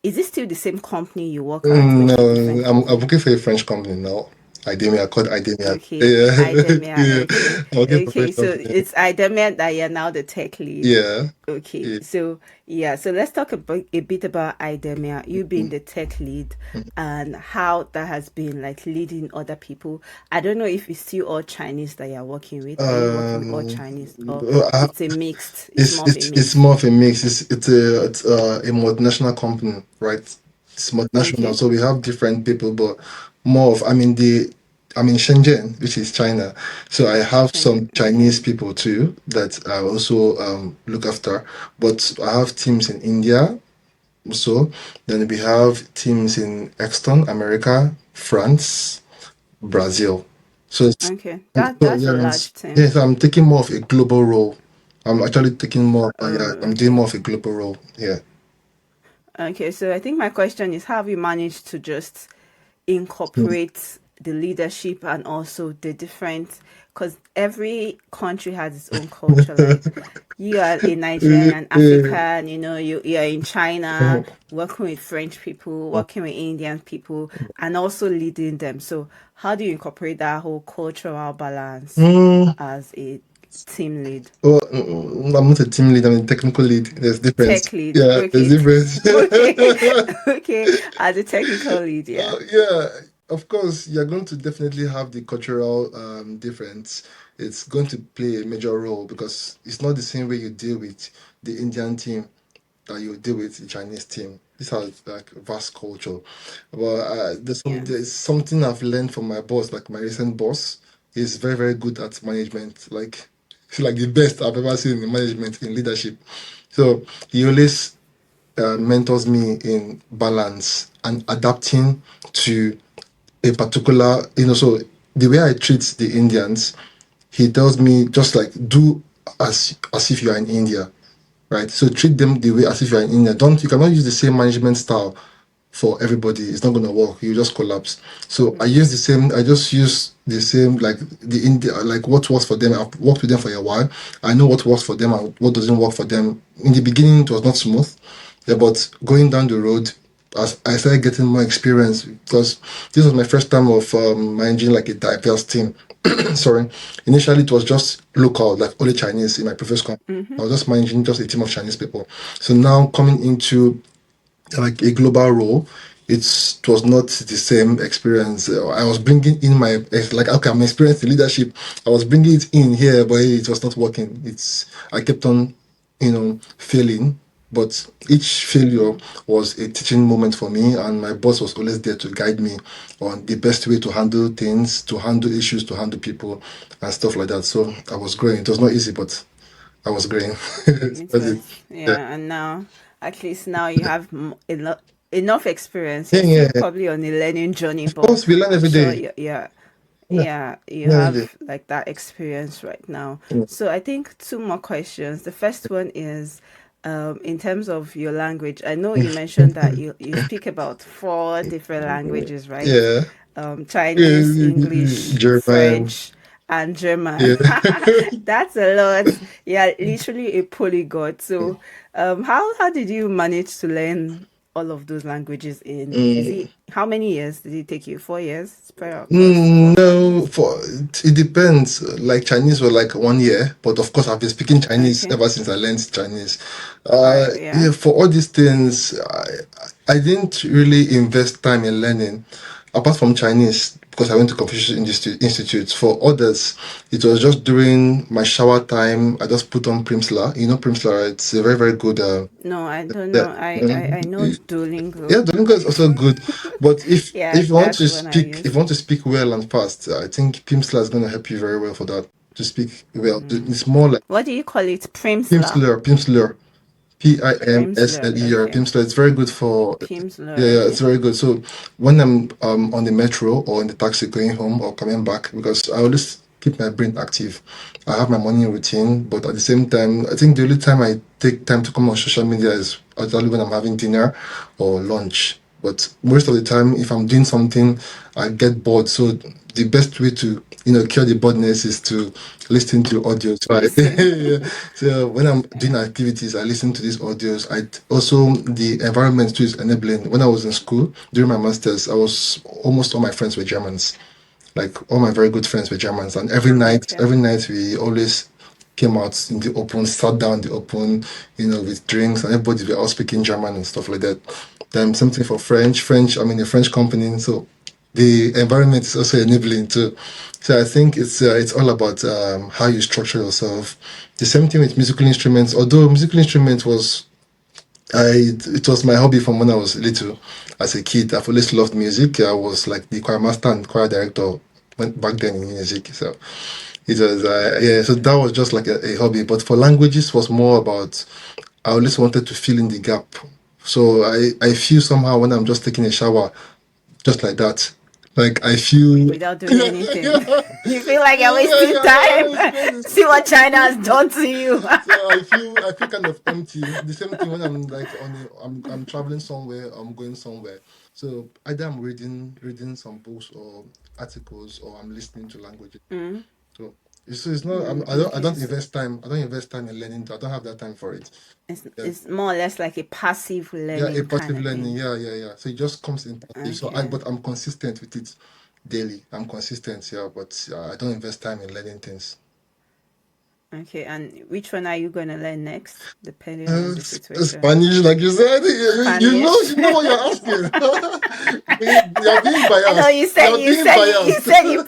is it still the same company you work at or is No, it a different I'm company? working for a French company now. IDEMIA, called IDEMIA. Okay, Yeah. IDEMIA. Yeah. Okay, I'm working for a okay. French So company. it's IDEMIA that you're now the tech lead. Yeah. Okay, Yeah. so yeah, so let's talk about a bit about IDEMIA. You being Mm, the tech lead mm. and how that has been like leading other people. I don't know if it's still all Chinese that you're working with. Are you working with all Um, Chinese or I, it's a mixed? It's It's more of a it's it's mix. more of a mix. It's a multinational company, right? It's multinational, Okay, so we have different people, but more of I'm in Shenzhen, which is China. So I have Shenzhen. some Okay, Chinese people too that I also look after. But I have teams in India also. Then we have teams in Exton, America, France, Brazil. So it's okay. so That's a large team. yes, I'm taking more of a global role. I'm actually taking more. Yeah, I'm doing Okay. more of a global role. Yeah. Okay, so I think my question is how have you managed to just incorporate the leadership and also the different, because every country has its own culture. Like you are a Nigerian and African, you are in China, working with French people, working with Indian people, and also leading them. So how do you incorporate that whole cultural balance Mm, as a team lead? well, I'm not a team lead. I'm a technical lead. There's difference. Tech lead. Yeah, there's Okay. difference. Okay. Okay. As a technical lead, yeah. Yeah, of course, you're going to definitely have the cultural difference. It's going to play a major role because it's not the same way you deal with the Indian team that you deal with the Chinese team. this has like vast culture. But Yeah. there's something I've learned from my boss, like my recent boss. He's very, very good at management. Like he's like the best I've ever seen in management, in leadership. So he always mentors me in balance and adapting to a particular, so the way I treat the Indians, he tells me just like do as if you are in India, right? So treat them the way as if you are in India. You cannot use the same management style for everybody. It's not going to work. You just collapse. So I just use the same, like the India, like what works for them. I've worked with them for a while. I know what works for them and what doesn't work for them. In the beginning, it was not smooth. Yeah, but going down the road, as I started getting more experience, because this was my first time of managing like a diverse team. Sorry. Initially, it was just local, like only Chinese in my previous company. I was just managing just a team of Chinese people. So now coming into like a global role, it was not the same experience. I was bringing in like okay, I'm experienced in leadership. I was bringing it in here, but it was not working. I kept on, failing. But each failure was a teaching moment for me, and my boss was always there to guide me on the best way to handle things, to handle issues, to handle people, and stuff like that. So I was growing. It was not easy, but I was growing. It That's it. was, yeah, and now, at least now you have enough experience. Yeah, You're still yeah. probably on a learning journey, Of but course, we learn I'm every sure, day. yeah, Yeah, yeah, you yeah, every day. have like that experience right now. Yeah. So I think two more questions. The first one is, in terms of your language, I know you mentioned that you speak about four different languages, right? Yeah. Chinese, English, German. French, and German. Yeah. That's a lot. Yeah, literally a polyglot. So, how did you manage to learn all of those languages in? Is Mm. it how many years did it take you? 4 years? Spread across four or 5 years? No, it depends. Like Chinese were like 1 year, but of course I've been speaking Chinese Okay. ever since I learned Chinese. All right. Yeah. Yeah, for all these things, I didn't really invest time in learning, apart from Chinese, because I went to Confucius Institute. For others, it was just during my shower time. I just put on Primsla. You know Primsla, right? It's a very, very good. No, I don't Yeah. know. I know Yeah, Duolingo. Duolingo is also good, but Yeah, that's the one I if you use. want to speak well and fast, I think Pimsleur is going to help you very well for that. To speak well, it's more like What do you call it? Primsla. Pimsleur, Primsler. Pimsler. Okay. Pimsleur. It's very good for. Yeah, Primsler. yeah, it's Okay. very good. So when I'm on the metro or in the taxi going home or coming back, because I always keep my brain active. I have my morning routine, but at the same time, I think the only time I take time to come on social media is actually when I'm having dinner or lunch. But most of the time, if I'm doing something, I get bored. So the best way to cure the boredness is to listen to audio. So, Listen. yeah. So when I'm doing activities, I listen to these audios. I also the environment too is enabling. When I was in school during my masters, I was almost all my friends were Germans. Like all my very good friends were Germans, and Okay. every night we always came out in the open, sat down in the open, with drinks, and everybody were all speaking German and stuff like that. Then something for French. I'm in a French company, so the environment is also enabling too. So I think it's all about how you structure yourself. The same thing with musical instruments. Although musical instrument was it was my hobby from when I was little. As a kid, I've always loved music. I was like the choir master and choir director back then in music. So it was yeah. So that was just like a hobby. But for languages, was more about I always wanted to fill in the gap. So I feel somehow when I'm just taking a shower, just like that. Like I feel. Without doing Yeah, anything. yeah, You feel like you're yeah, wasting time. it's crazy, it's See what crazy. China has done to you. So I feel kind of empty. The same thing when I'm like I'm traveling somewhere, I'm going somewhere. So either I'm reading some books or articles, or I'm listening to languages. So it's not I Okay. don't invest time. I don't invest time in learning. I don't have that time for it. Yeah. It's more or less like a passive Yeah, a learning kind passive of learning. thing. Yeah, yeah, yeah. So it just comes in passive. Okay. But I'm consistent with it daily. I'm consistent, yeah, but I don't invest time in learning things. Okay. And which one are you going to learn next, depending on the situation? Spanish, like you said, Spanish. you know what you're asking. You're being I know biased. you said You're you being said you biased. said you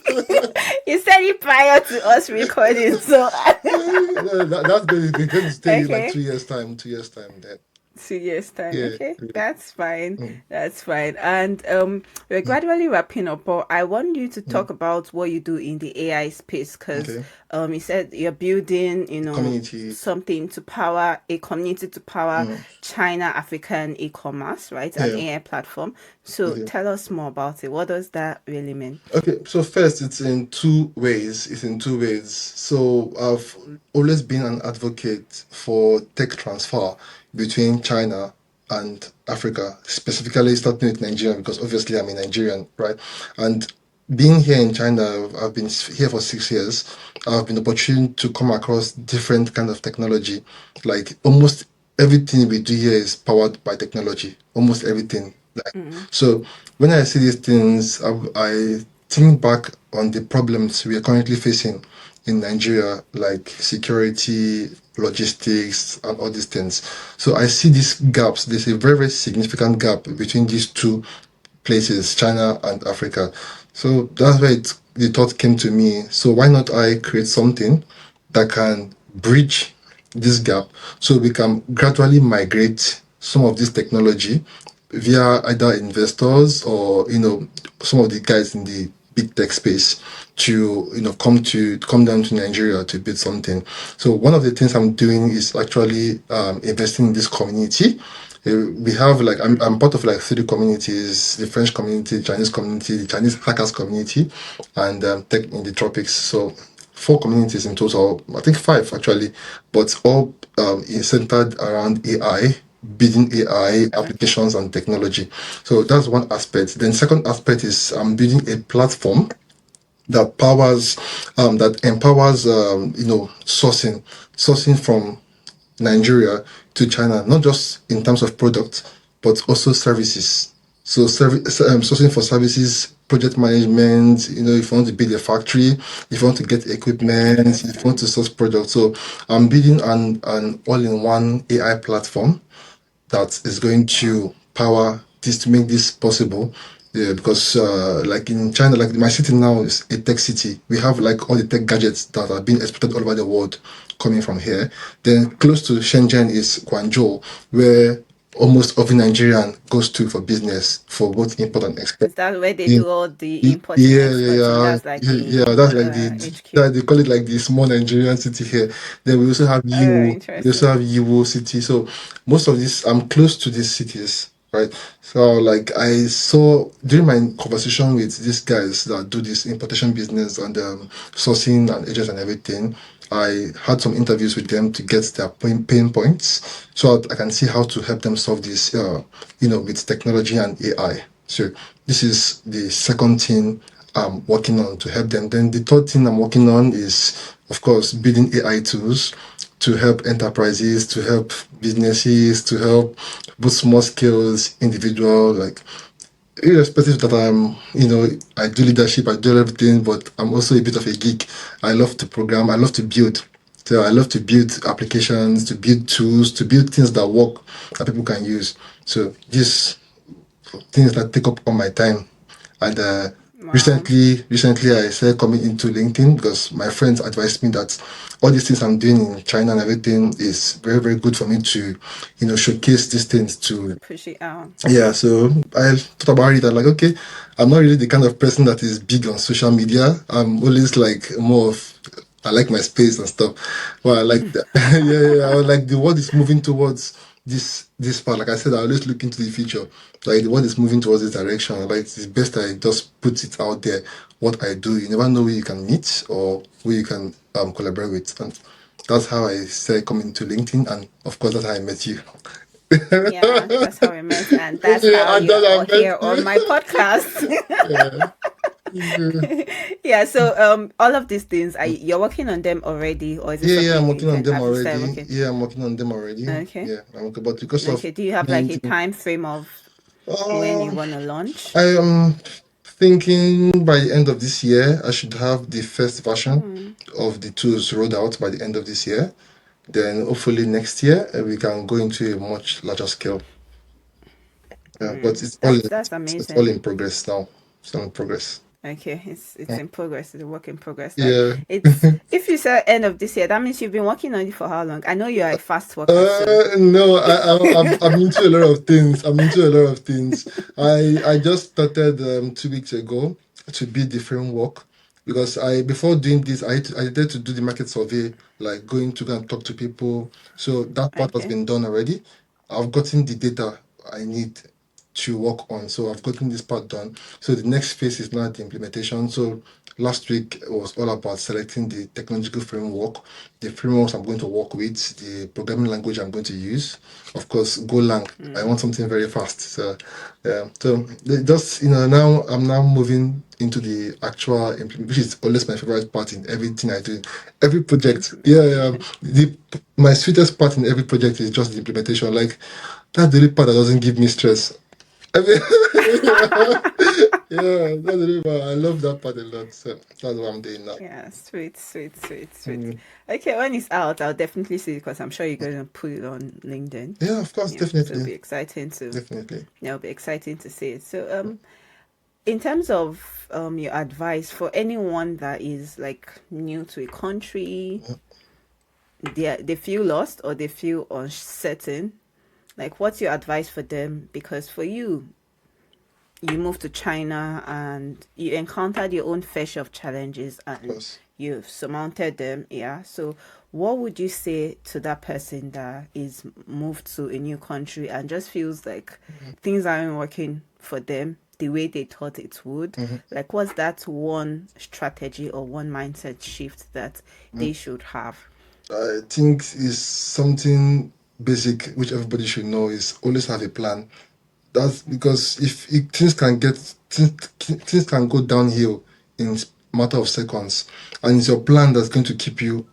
you said it prior to us recording. So That's going to stay like okay. 2 years time. 2 years time. Then. 2 years time. Yeah. Okay, that's fine. Mm, That's fine. And we're mm, gradually wrapping up, but I want you to mm. talk about what you do in the AI space because Okay. you said you're building, Community. something to power a community to power Mm. China African e-commerce, right? An Yeah. AI platform. So Okay. tell us more about it. What does that really mean? Okay, so first, it's in two ways. It's in two ways. So I've always been an advocate for tech transfer between China and Africa, specifically starting with Nigeria, because obviously I'm a Nigerian, right? And being here in China, I've been here for 6 years. I've been opportunity to come across different kind of technology. Like almost everything we do here is powered by technology. Almost everything. Like Mm, so, when I see these things, I think back on the problems we are currently facing in Nigeria, like security, logistics, and all these things. So I see these gaps. There's a very, very significant gap between these two places, China and Africa. So that's where the thought came to me. So why not I create something that can bridge this gap so we can gradually migrate some of this technology via either investors or some of the guys in the big tech space to come down to Nigeria to build something. So one of the things I'm doing is actually investing in this community. We have like I'm part of like three communities: the French community, the Chinese community, the Chinese hackers community, and tech in the tropics. So four communities in total. I think five actually, but all is centered around AI, building AI okay. applications and technology. So that's one aspect. Then second aspect is I'm building a platform that empowers sourcing from Nigeria to China, not just in terms of product, but also services. So sourcing for services, project management, if you want to build a factory, if you want to get equipment, if you want Interesting. to source products. So I'm building an all-in-one AI platform that is going Wow. to power this to make this possible. Yeah, because like in China, like my city now is a tech city. We have like all the tech gadgets that are being exported all over the world coming from here. Then close to Shenzhen is Guangzhou, where almost every Nigerian goes to for business for both import and export. Is that where they Yeah, do all the yeah, importing, exporting? yeah, That's like yeah, the yeah. That's like HQ. that they call it like the small Nigerian city here. Then we also have Oh, Yiwu. We also interesting. have Yiwu city. So most of this, I'm close to these cities, right? So like I saw during my conversation with these guys that do this importation business and sourcing and agents and everything. I had some interviews with them to get their pain points so that I can see how to help them solve this, with technology and AI. So this is the second thing I'm working on to help them. Then the third thing I'm working on is, of course, building AI tools to help enterprises, to help businesses, to help both small scales, individual, like irrespective that I do leadership, I do everything, but I'm also a bit of a geek. I love to program, I love to build. So I love to build applications, to build tools, to build things that work that people can use. So these things that take up all my time. And Wow. recently, I started coming into LinkedIn because my friends advised me that all these things I'm doing in China and everything is very, very good for me to, showcase these things To to. push it out. Yeah, so I thought about it. I'm like, okay, I'm not really the kind of person that is big on social media. I'm always like more of, I like my space and stuff. Well, I like that. Yeah, yeah. I was like the world is moving towards this part. Like I said, I always look into the future. Like the world is moving towards this direction. Like it's best I just put it out there. What I do, you never know who you can meet or who you can collaborate with, and that's how I started coming to LinkedIn, and of course that's how I met you. Yeah, that's how we met, and that's Yeah, how I you're thought I all met here on you. my podcast. Yeah. Yeah, Yeah, so all of these things, you're working on them already, or is it yeah, something I'm you working on intend? them Have you started already. working? Yeah, I'm working on them already. Okay. Yeah, but because of Okay. Do you have like a 19, time frame of when you uh, want to launch? I am thinking by the end of this year, I should have the first version Hmm. of the tools rolled out by the end of this year. Then hopefully next year we can go into a much larger scale. Yeah, but That's it's all amazing. in progress now. It's all in progress. Okay, it's in progress. It's a work in progress. Like Yeah. it's if you say end of this year, that means you've been working on it for how long? I know you are a fast worker, so No, I'm into a lot of things. I'm into a lot of things. I just started 2 weeks ago to build the framework because I before doing this I did to do the market survey, like going to go and talk to people. So that part has okay. been done already. I've gotten the data I need to work on. So I've gotten this part done. So the next phase is now the implementation. So last week was all about selecting the technological framework, the frameworks I'm going to work with, the programming language I'm going to use. Of course, Golang. I want something very fast. So yeah. So just now I'm now moving into the actual implementation, which is always my favorite part in everything I do. Every project. Yeah, yeah. Implementation. My sweetest part in every project is just the implementation. Like that's the only part that doesn't give me stress. I mean, yeah, that's the reason why I love that part a lot. So that's what I'm doing now. Yeah, sweet, sweet, sweet, sweet. Mm. Okay, when it's out, I'll definitely see it because I'm sure you're going to put it on LinkedIn. Yeah, of course, Yeah, so it'll definitely, be exciting to, definitely. yeah, it'll be exciting to see it. So, in terms of your advice for anyone that is like new to a country, they feel lost or they feel uncertain, like what's your advice for them? Because for you, you moved to China and you encountered your own fair share of challenges Of and course. you've surmounted them. Yeah. So, what would you say to that person that is moved to a new country and just feels like things aren't working for them the way they thought it would? Mhm. Like, what's that one strategy or one mindset shift that they should have? I think is something basic which everybody should know is always have a plan. That's because if things can go downhill in matter of seconds, and it's your plan that's going to keep you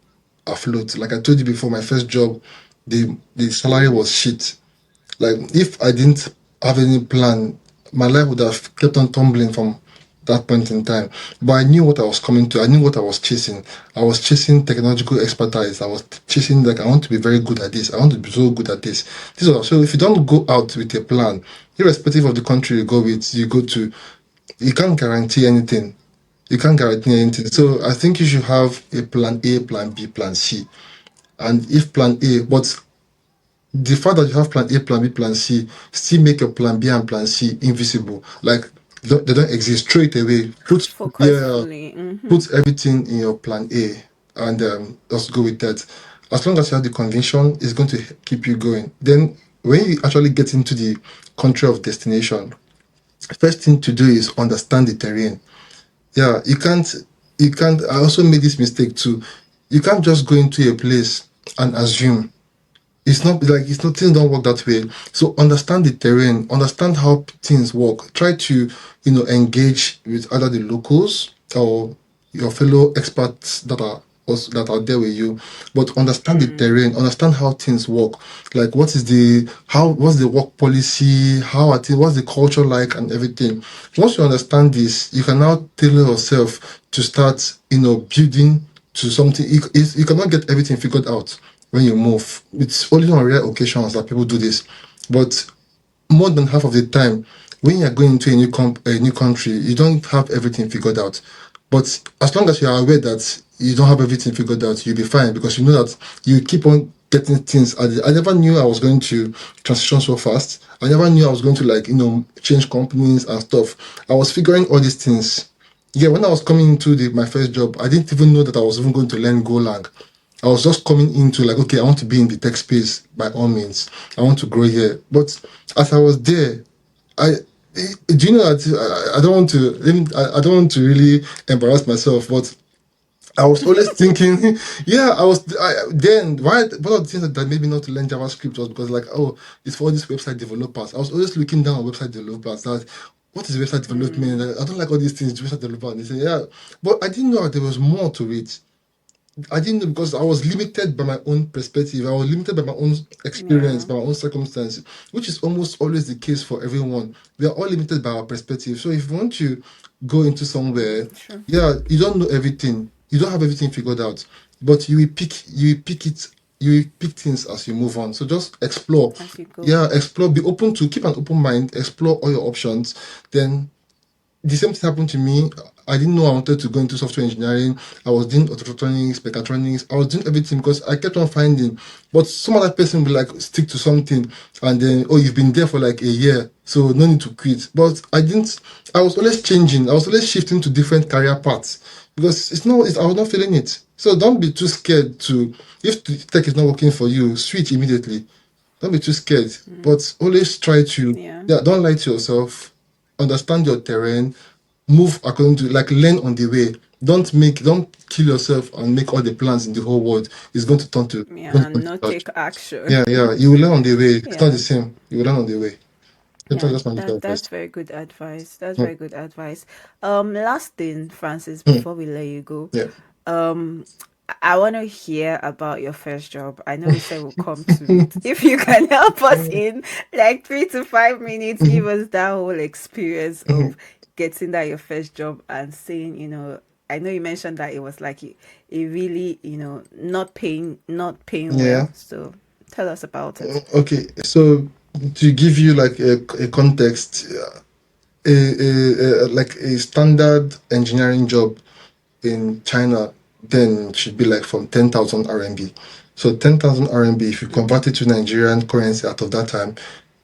afloat. Like I told you before, my first job, the salary was shit. Like if I didn't have any plan, my life would have kept on tumbling from that point in time. But I knew what I was coming to. I knew what I was chasing. I was chasing technological expertise. I was chasing like I want to be very good at this. I want to be so good at this. So if you don't go out with a plan, irrespective of the country you go with, you go to, you can't guarantee anything. You can't guarantee anything. So I think you should have a plan A, plan B, plan C. And if plan A, but the fact that you have plan A, plan B, plan C, still make your plan B and plan C invisible. Like they don't exist. Throw it away. Focus Yeah, fully. Mm-hmm. put everything in your plan A and just go with that. As long as you have the conviction, it's going to keep you going. Then when you actually get into the country of destination, first thing to do is understand the terrain. Yeah, you can't. I also made this mistake too. You can't just go into a place and assume it's not things don't work that way. So understand the terrain, understand how things work. Try to, engage with either the locals or your fellow experts that are there with you. But understand the terrain, understand how things work. Like what's the work policy, what's the culture like and everything. Once you understand this, you can now tailor yourself to start, building to something. You cannot get everything figured out when you move. It's only on rare occasions that people do this. But more than half of the time, when you're going into a new country, you don't have everything figured out. But as long as you are aware that you don't have everything figured out, you'll be fine because you know that you keep on getting things. I never knew I was going to transition so fast. I never knew I was going to change companies and stuff. I was figuring all these things. Yeah, when I was coming into my first job, I didn't even know that I was even going to learn Golang. I was just coming into like, okay, I want to be in the tech space by all means. I want to grow here. But as I was there, I do you know that I don't want to I don't want to really embarrass myself, but I was always thinking, yeah, then why one of the things that made me not to learn JavaScript was because like, oh, it's for all these website developers. I was always looking down on website developers. That what is website development? I don't like all these things, website development. And they say, yeah, but I didn't know that there was more to it. I didn't know because I was limited by my own perspective. I was limited by my own experience, Yeah. by my own circumstances, which is almost always the case for everyone. We are all limited by our perspective. So if you want to go into somewhere, Sure. yeah, you don't know everything. You don't have everything figured out, but you will pick things as you move on. So just explore. As you go. Yeah, explore. Be open to keep an open mind. Explore all your options. Then the same thing happened to me. I didn't know I wanted to go into software engineering. I was doing autotronics, mechatronics. I was doing everything because I kept on finding. But some other person will like stick to something, and then, oh, you've been there for like a year, so no need to quit. But I didn't. I was always changing. I was always shifting to different career paths because I was not feeling it. So don't be too scared to, if tech is not working for you, switch immediately. Don't be too scared, but always try to, Yeah. yeah, don't lie to yourself. Understand your terrain, move according to, like, learn on the way. Don't kill yourself and make all the plans in the whole world. It's going to turn to, going Yeah, to turn and to not trash. take action. Yeah, yeah. You will learn on the way. It's not the Yeah. same. You will learn on the way. Yeah, Just my little that's advice. very good advice. That's Mm, very good advice. Last thing, Francis, mm, before we let you go, yeah. um, I want to hear about your first job. I know we said we'll come to it. If you can help us in like 3 to 5 minutes, give us that whole experience Mhm. of getting that your first job and saying, I know you mentioned that it was like it really, not paying Yeah. well. So tell us about it. Okay. So to give you like a context, like a standard engineering job in China then should be like from 10,000 RMB. So 10,000 RMB, if you convert it to Nigerian currency out of that time,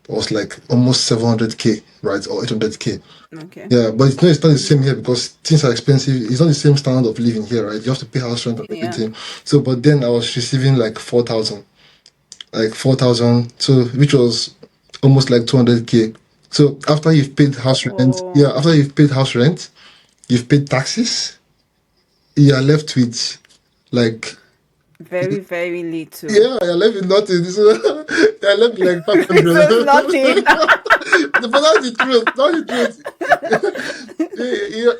was like almost 700K, right? Or 800K. Okay. Yeah, but it's not the same here because things are expensive. It's not the same standard of living here, right? You have to pay house rent and Yeah. everything. So, but then I was receiving like 4,000, like 4,000. So, which was almost like 200K. So after you've paid house rent, yeah, Oh, after you've paid house rent, you've paid taxes, you are left with like, very, very little. yeah, you're left with nothing. So you're left with like It 500. was nothing. But that's the truth. That's the truth.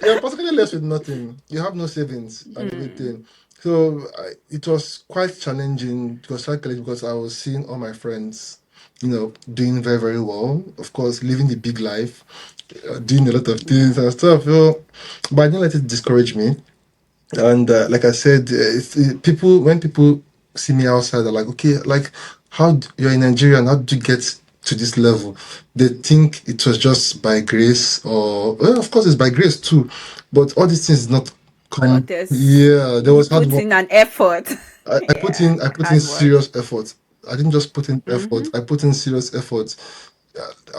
You're particularly left with nothing. You have no savings and everything. So it was quite challenging because I was seeing all my friends, doing very, very well. Of course, living the big life, doing a lot of things Yeah. and stuff. But I didn't let it discourage me. And like I said, when people see me outside, they're like, okay, like, you're in Nigeria, and how did you get to this level? They think it was just by grace, or, well, of course, it's by grace too, but all these things not But come. Yeah, there you was hard put work. in an effort. I Yeah, put in hard work. serious effort. I didn't just put in effort. I put in serious effort.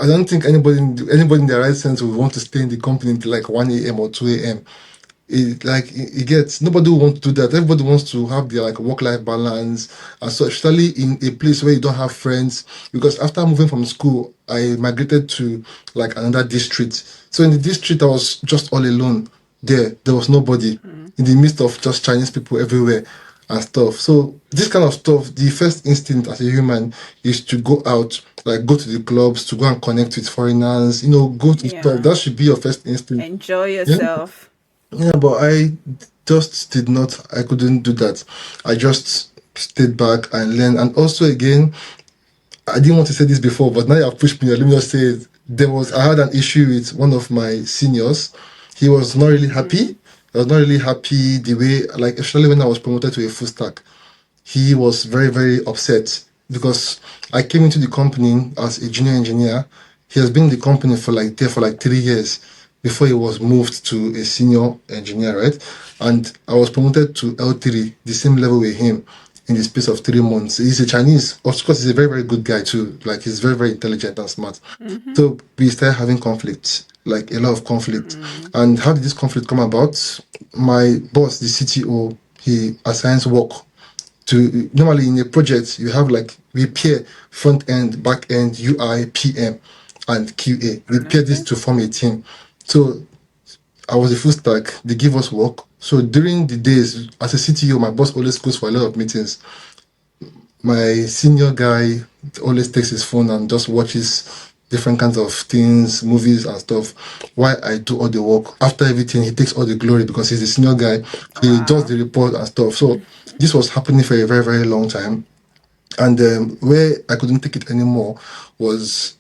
I don't think anybody in their right sense would want to stay in the company until like 1 a.m. or 2 a.m. It gets, nobody wants to do that. Everybody wants to have their like work-life balance, and so especially in a place where you don't have friends. Because after moving from school, I migrated to like another district. So in the district, I was just all alone. There was nobody in the midst of just Chinese people everywhere and stuff. So this kind of stuff, the first instinct as a human is to go out, like go to the clubs, to go and connect with foreigners. Go to stuff. Yeah. That should be your first instinct. Enjoy Yeah. yourself. Yeah, but I just did not, I couldn't do that. I just stayed back and learned. And also, again, I didn't want to say this before, but now you have pushed me. Let me just say it. I had an issue with one of my seniors. He was not really happy. I was not really happy the way, like, especially when I was promoted to a full stack. He was very, very upset because I came into the company as a junior engineer. He has been in the company for like 3 years before he was moved to a senior engineer, right? And I was promoted to L3, the same level with him, in the space of 3 months. He's a Chinese, of course, he's a very, very good guy too. Like, he's very, very intelligent and smart. So we started having conflict, like a lot of conflict. And how did this conflict come about? My boss, the CTO, he assigns work to, normally in a project you have like, we pair front end, back end, UI, PM, and QA. We pair this Okay. to form a team. So I was a full stack. They give us work. So during the days as a CTO, my boss always goes for a lot of meetings. My senior guy always takes his phone and just watches different kinds of things, movies and stuff, while I do all the work. After everything, he takes all the glory because he's the senior guy. He does Wow. the report and stuff. So this was happening for a very, very long time. And where I couldn't take it anymore was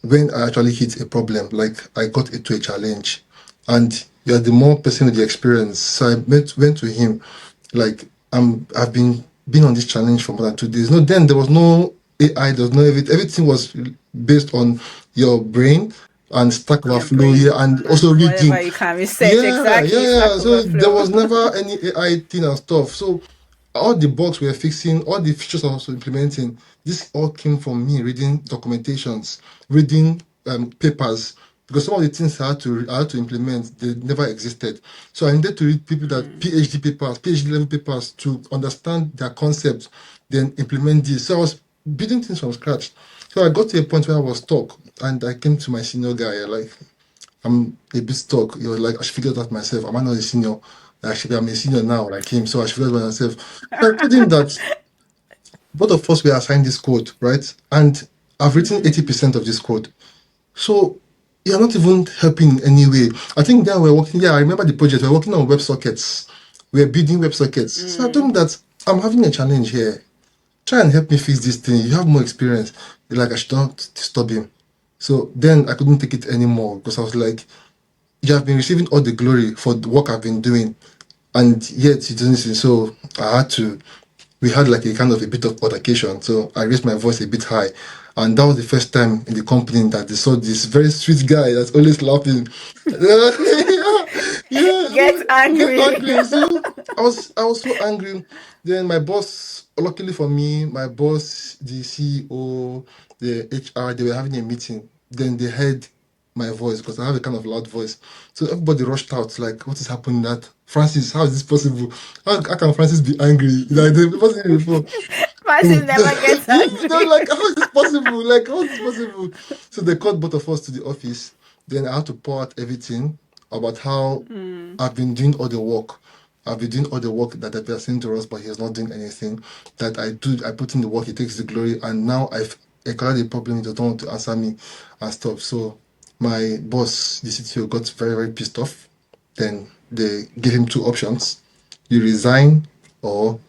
when I actually hit a problem. Like, I got into a challenge, and you're the more person with the experience. So I went to him, like, I've been on this challenge for more than 2 days. Then there was no AI, there was no everything. Everything was based on your brain and Stack Your Overflow, brain and also and reading. whatever you can research. Yeah, yeah, Exactly. yeah. Stack So there Overflow. was never any AI thing and stuff. So all the bugs we were fixing, all the features I was implementing, this all came from me reading documentations, reading papers, because some of the things I had to implement, they never existed. So I needed to read people that PhD papers, PhD level papers to understand their concepts, then implement this. So I was building things from scratch. So I got to a point where I was stuck, and I came to my senior guy, like, I'm a bit stuck. He was like, I should figure it out myself. Am I not a senior? Actually, I'm a senior now, like him, so I should figure it out myself. So I told him that both of us were assigned this code, right? And I've written 80% of this code. So you're not even helping in any way. I think that we're working, yeah, I remember the project, we're working on WebSockets. We're building WebSockets. So I told him that I'm having a challenge here. Try and help me fix this thing. You have more experience. He's like, I should not disturb him. So then I couldn't take it anymore because I was like, you have been receiving all the glory for the work I've been doing, and yet you didn't listen. So we had like a kind of a bit of altercation. So I raised my voice a bit high. And that was the first time in the company that they saw this very sweet guy that's always laughing. Yeah, yeah, Get get angry. angry. So I was so angry. Then my boss, luckily for me, my boss, the CEO, the HR, they were having a meeting. Then they heard my voice because I have a kind of loud voice. So everybody rushed out, like, what is happening? That Francis, how is this possible? How can Francis be angry? Like the person before. Francis never gets They're angry. like, how is this possible? Like, how is this possible? So they called both of us to the office. Then I had to pour out everything about how I've been doing all the work. I've been doing all the work that they're saying to us, but he's not doing anything. That I put in the work, he takes the glory, and now I've encountered a problem, he doesn't want to answer me and stuff. So my boss, the CTO, got very, very pissed off. Then they gave him two options. You resign or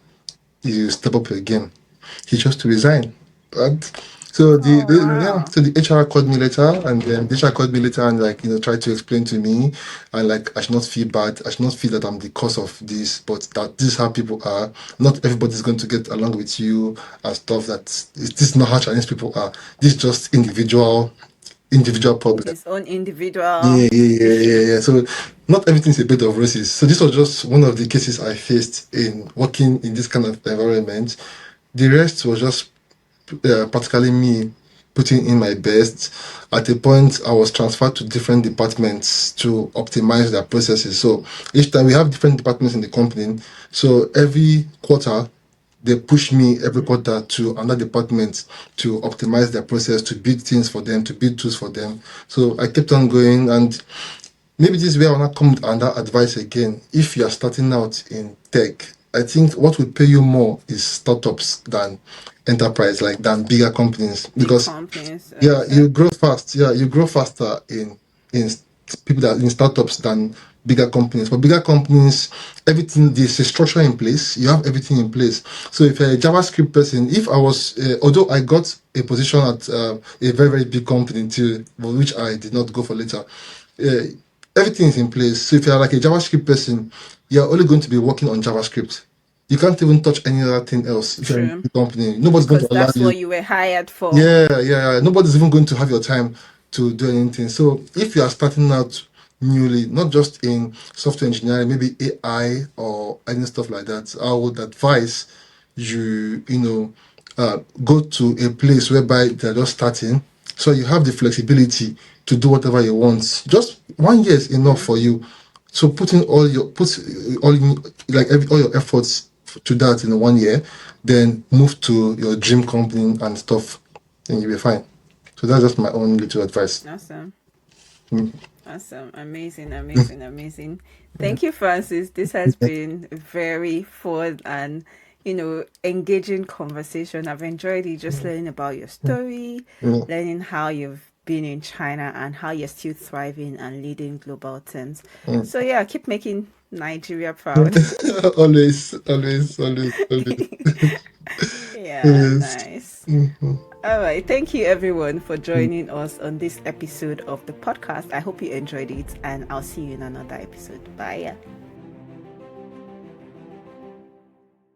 you step up your game. He chose to resign. And so Oh yeah, wow. so the HR called me later, and then the HR called me later and like tried to explain to me, and like I should not feel bad. I should not feel that I'm the cause of this, but that this is how people are. Not everybody's going to get along with you and stuff. This is not how Chinese people are. This is just individual problem. His own individual Yeah, yeah, yeah, yeah, issue. yeah. So not everything's a bed of roses. So this was just one of the cases I faced in working in this kind of environment. The rest was just practically me putting in my best. At a point, I was transferred to different departments to optimize their processes. So each time we have different departments in the company. So every quarter, they push me every quarter to another department to optimize their process, to build things for them, to build tools for them. So I kept on going, and maybe this is where I want to come with another advice again. If you are starting out in tech, I think what will pay you more is startups than enterprise, like than bigger companies, Big because companies. yeah, you grow Exactly. fast. Yeah, you grow faster in people that in startups than bigger companies. But bigger companies, everything there's a structure in place. You have everything in place. So if you're a JavaScript person, if I was, although I got a position at a very very big company too, but which I did not go for later. Uh, Everything is in place. So if you're like a JavaScript person, you're only going to be working on JavaScript. You can't even touch any other thing else if you're in True. a company. Nobody's going Because to allow that's you. what you were hired for. Yeah, yeah, yeah. Nobody's even going to have your time to do anything. So if you are starting out newly, not just in software engineering, maybe AI or any stuff like that, I would advise you go to a place whereby they're just starting, so you have the flexibility to do whatever you want. Just 1 year is enough for you. So put all in, like all your efforts to that in 1 year, then move to your dream company and stuff, then you'll be fine. So that's just my own little advice. Awesome. Mm. Awesome. Amazing. Amazing. Amazing. Thank you, Francis. This has been a very fun and engaging conversation. I've enjoyed it, just learning about your story, Yeah. learning how you've been in China and how you're still thriving and leading global teams. Mm. So yeah, keep making Nigeria proud. Always, always, always, always. Yeah, Yes. nice. Mhm. All right. Thank you, everyone, for joining us on this episode of the podcast. I hope you enjoyed it, and I'll see you in another episode. Bye.